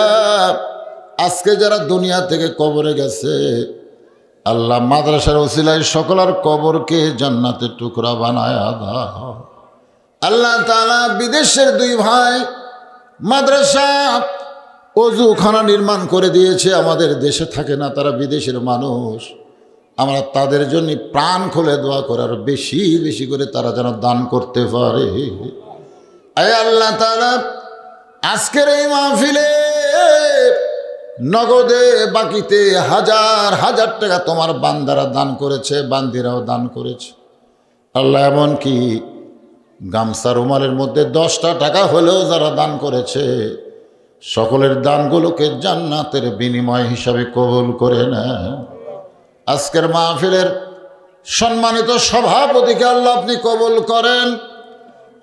আজকে যারা দুনিয়া থেকে কবরে গেছে আল্লাহ মাদ্রাসার ওসিলায় সকলের কবরকে জান্নাতের টুকরা বানায়া দাও। আল্লাহ তাআলা বিদেশের দুই ভাই মাদ্রাসা ওযুখানা নির্মাণ করে দিয়েছে। আমাদের দেশে থাকে না, তারা বিদেশের মানুষ। আমরা তাদের জন্য প্রাণ খুলে দোয়া করার বেশি বেশি করে তারা যেন দান করতে পারে। আয় আল্লাহ তাআলা, আজকের এই মাহফিলে নগদে বাকিতে হাজার হাজার টাকা তোমার বান্দারা দান করেছে, বান্দিরাও দান করেছে। আল্লাহ, এমনকি গামছা রুমালের মধ্যে 10টা টাকা হলেও যারা দান করেছে, সকলের দানগুলোকে জান্নাতের বিনিময় হিসাবে কবুল করে নেন। আজকের মাহফিলের সম্মানিত সভাপতিকে আল্লাহ আপনি কবুল করেন।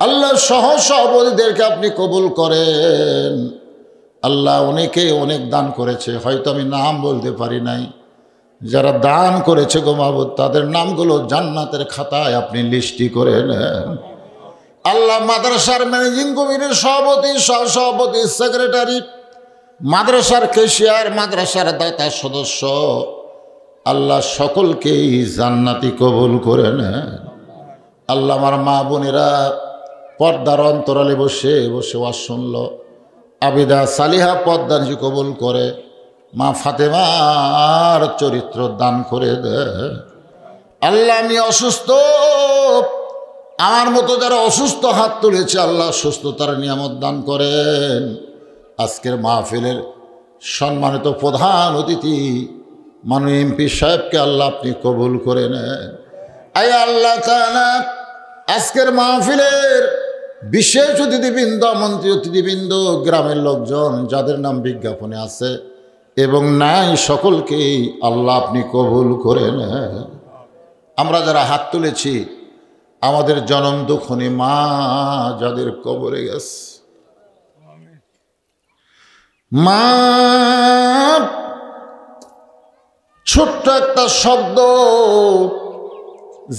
আল্লাহ সহ সভাপতিদেরকে আপনি কবুল করেন। আল্লাহ অনেকে অনেক দান করেছে, হয়তো আমি নাম বলতে পারি নাই। যারা দান করেছে গো মাবুদ, তাদের নামগুলো জান্নাতের খাতায় আপনি লিস্টি করে নেন। আল্লাহ, মাদ্রাসার ম্যানেজিং কমিটির সভাপতি, সহসভাপতি, সেক্রেটারি, মাদ্রাসার ক্যাশিয়ার, মাদ্রাসার দাতা সদস্য, আল্লাহ সকলকেই জান্নাতি কবুল করে নেন। আল্লাহ, আমার মা বোনেরা পর্দার অন্তরালে বসে বসে ওয়াজ শুনল, আবিদা সালিহা পর্দার কবুল করে, মা ফাতেমার চরিত্র দান করে দে। আল্লাহ, আমি অসুস্থ, আমার মতো যারা অসুস্থ হাত তুলেছে, আল্লাহ সুস্থতার নিয়ামত দান করেন। আজকের মাহফিলের সম্মানিত প্রধান অতিথি মাননীয় এমপি সাহেবকে আল্লাহ আপনি কবুল করে নেন। আয় আল্লাহ তাআলা, আজকের মাহফিলের বিশেষ অতিথিবৃন্দ, মন্ত্রী অতিথিবৃন্দ, গ্রামের লোকজন যাদের নাম বিজ্ঞাপনে আছে এবং নাই, সকলকেই আল্লাহ আপনি কবুল করে নেন। আমরা যারা হাত তুলেছি, আমাদের জনম দুঃখনী মা যাদের কবরে গেছে, মা ছোট্ট একটা শব্দ,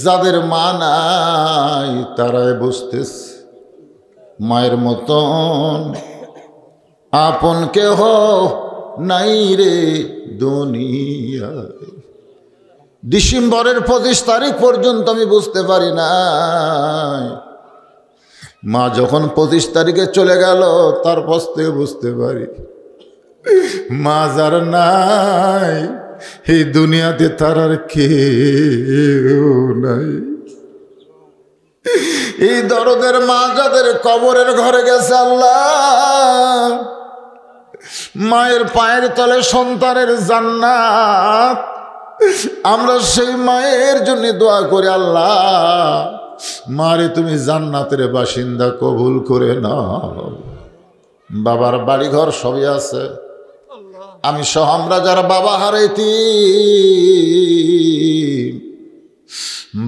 যাদের মা নাই তারাই বুঝতেছে মায়ের মতন আপন কেহ নাই রে দুনিয়ায়। ডিসেম্বরের 25 তারিখ পর্যন্ত আমি বুঝতে পারি না, মা যখন 25 তারিখে চলে গেল তারপর থেকে বুঝতে পারি মা যার নাই এই দুনিয়াতে তার আর কেউ নাই। এই দরদের মা যাদের কবরের ঘরে গেছে, আল্লাহ মায়ের পায়ের তলে সন্তানের জান্নাত, আমরা সেই মায়ের জন্য দোয়া করি, আল্লাহ মারে তুমি জান্নাতের বাসিন্দা কবুল করে নাও। বাবার বাড়িঘর সবই আছে, আমি সহ আমরা যারা বাবা হারাইতি,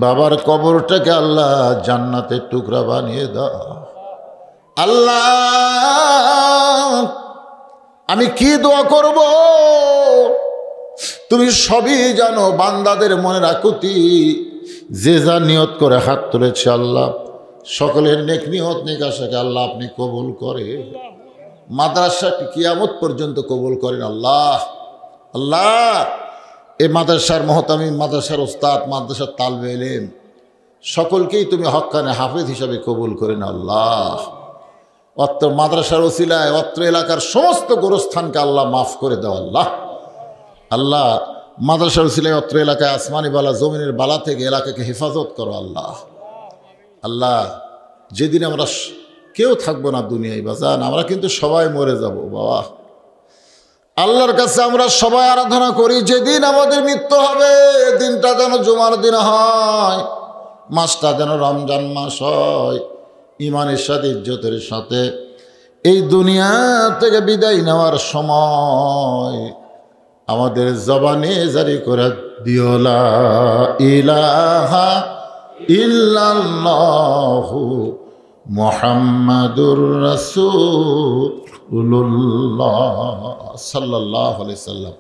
বাবার কবরটাকে আল্লাহ জান্নাতের টুকরা বানিয়ে দাও। আল্লাহ, আমি কি দোয়া করব তুমি সবই জানো। বান্দাদের মনের আকুতি, যে যা নিয়ত করে হাত তুলেছে, আল্লাহ সকলের নেক নিয়ত নেক আশাকে আল্লাহ আপনি কবুল করে। মাদ্রাসাটি কিয়ামত পর্যন্ত কবুল করেন আল্লাহ। আল্লাহ, এই মাদ্রাসার মহতামিম, মাদ্রাসার ওস্তাদ, মাদ্রাসার তালবে ইলম সকলকেই তুমি হক্কানে হাফেজ হিসাবে কবুল করেন আল্লাহ। অত্র মাদ্রাসার ওসিলায় অত্র এলাকার সমস্ত গোরস্থানকে আল্লাহ মাফ করে দাও আল্লাহ। আল্লাহ, মাদ্রাসার ওসিলায় অত্র এলাকায় আসমানি বালা, জমিনের বালা থেকে এলাকাকে হেফাজত করো আল্লাহ। আল্লাহ, যেদিন আমরা কেউ থাকবো না দুনিয়ায় বাজান, আমরা কিন্তু সবাই মরে যাব বাবা। আল্লাহর কাছে আমরা সবাই আরাধনা করি, যেদিন আমাদের মৃত্যু হবে দিনটা যেন জুমার দিন হয়, মাসটা যেন রমজান মাস হয়, ইমানের সাথে ইজ্জতের সাথে এই দুনিয়া থেকে বিদায় নেওয়ার সময় আমাদের জবানে জারি করে দিও লা ইলাহা ইল্লাল্লাহু মুহাম্মাদুর রাসূলুল্লাহ সাল্লাল্লাহু আলাইহি সাল্লাম।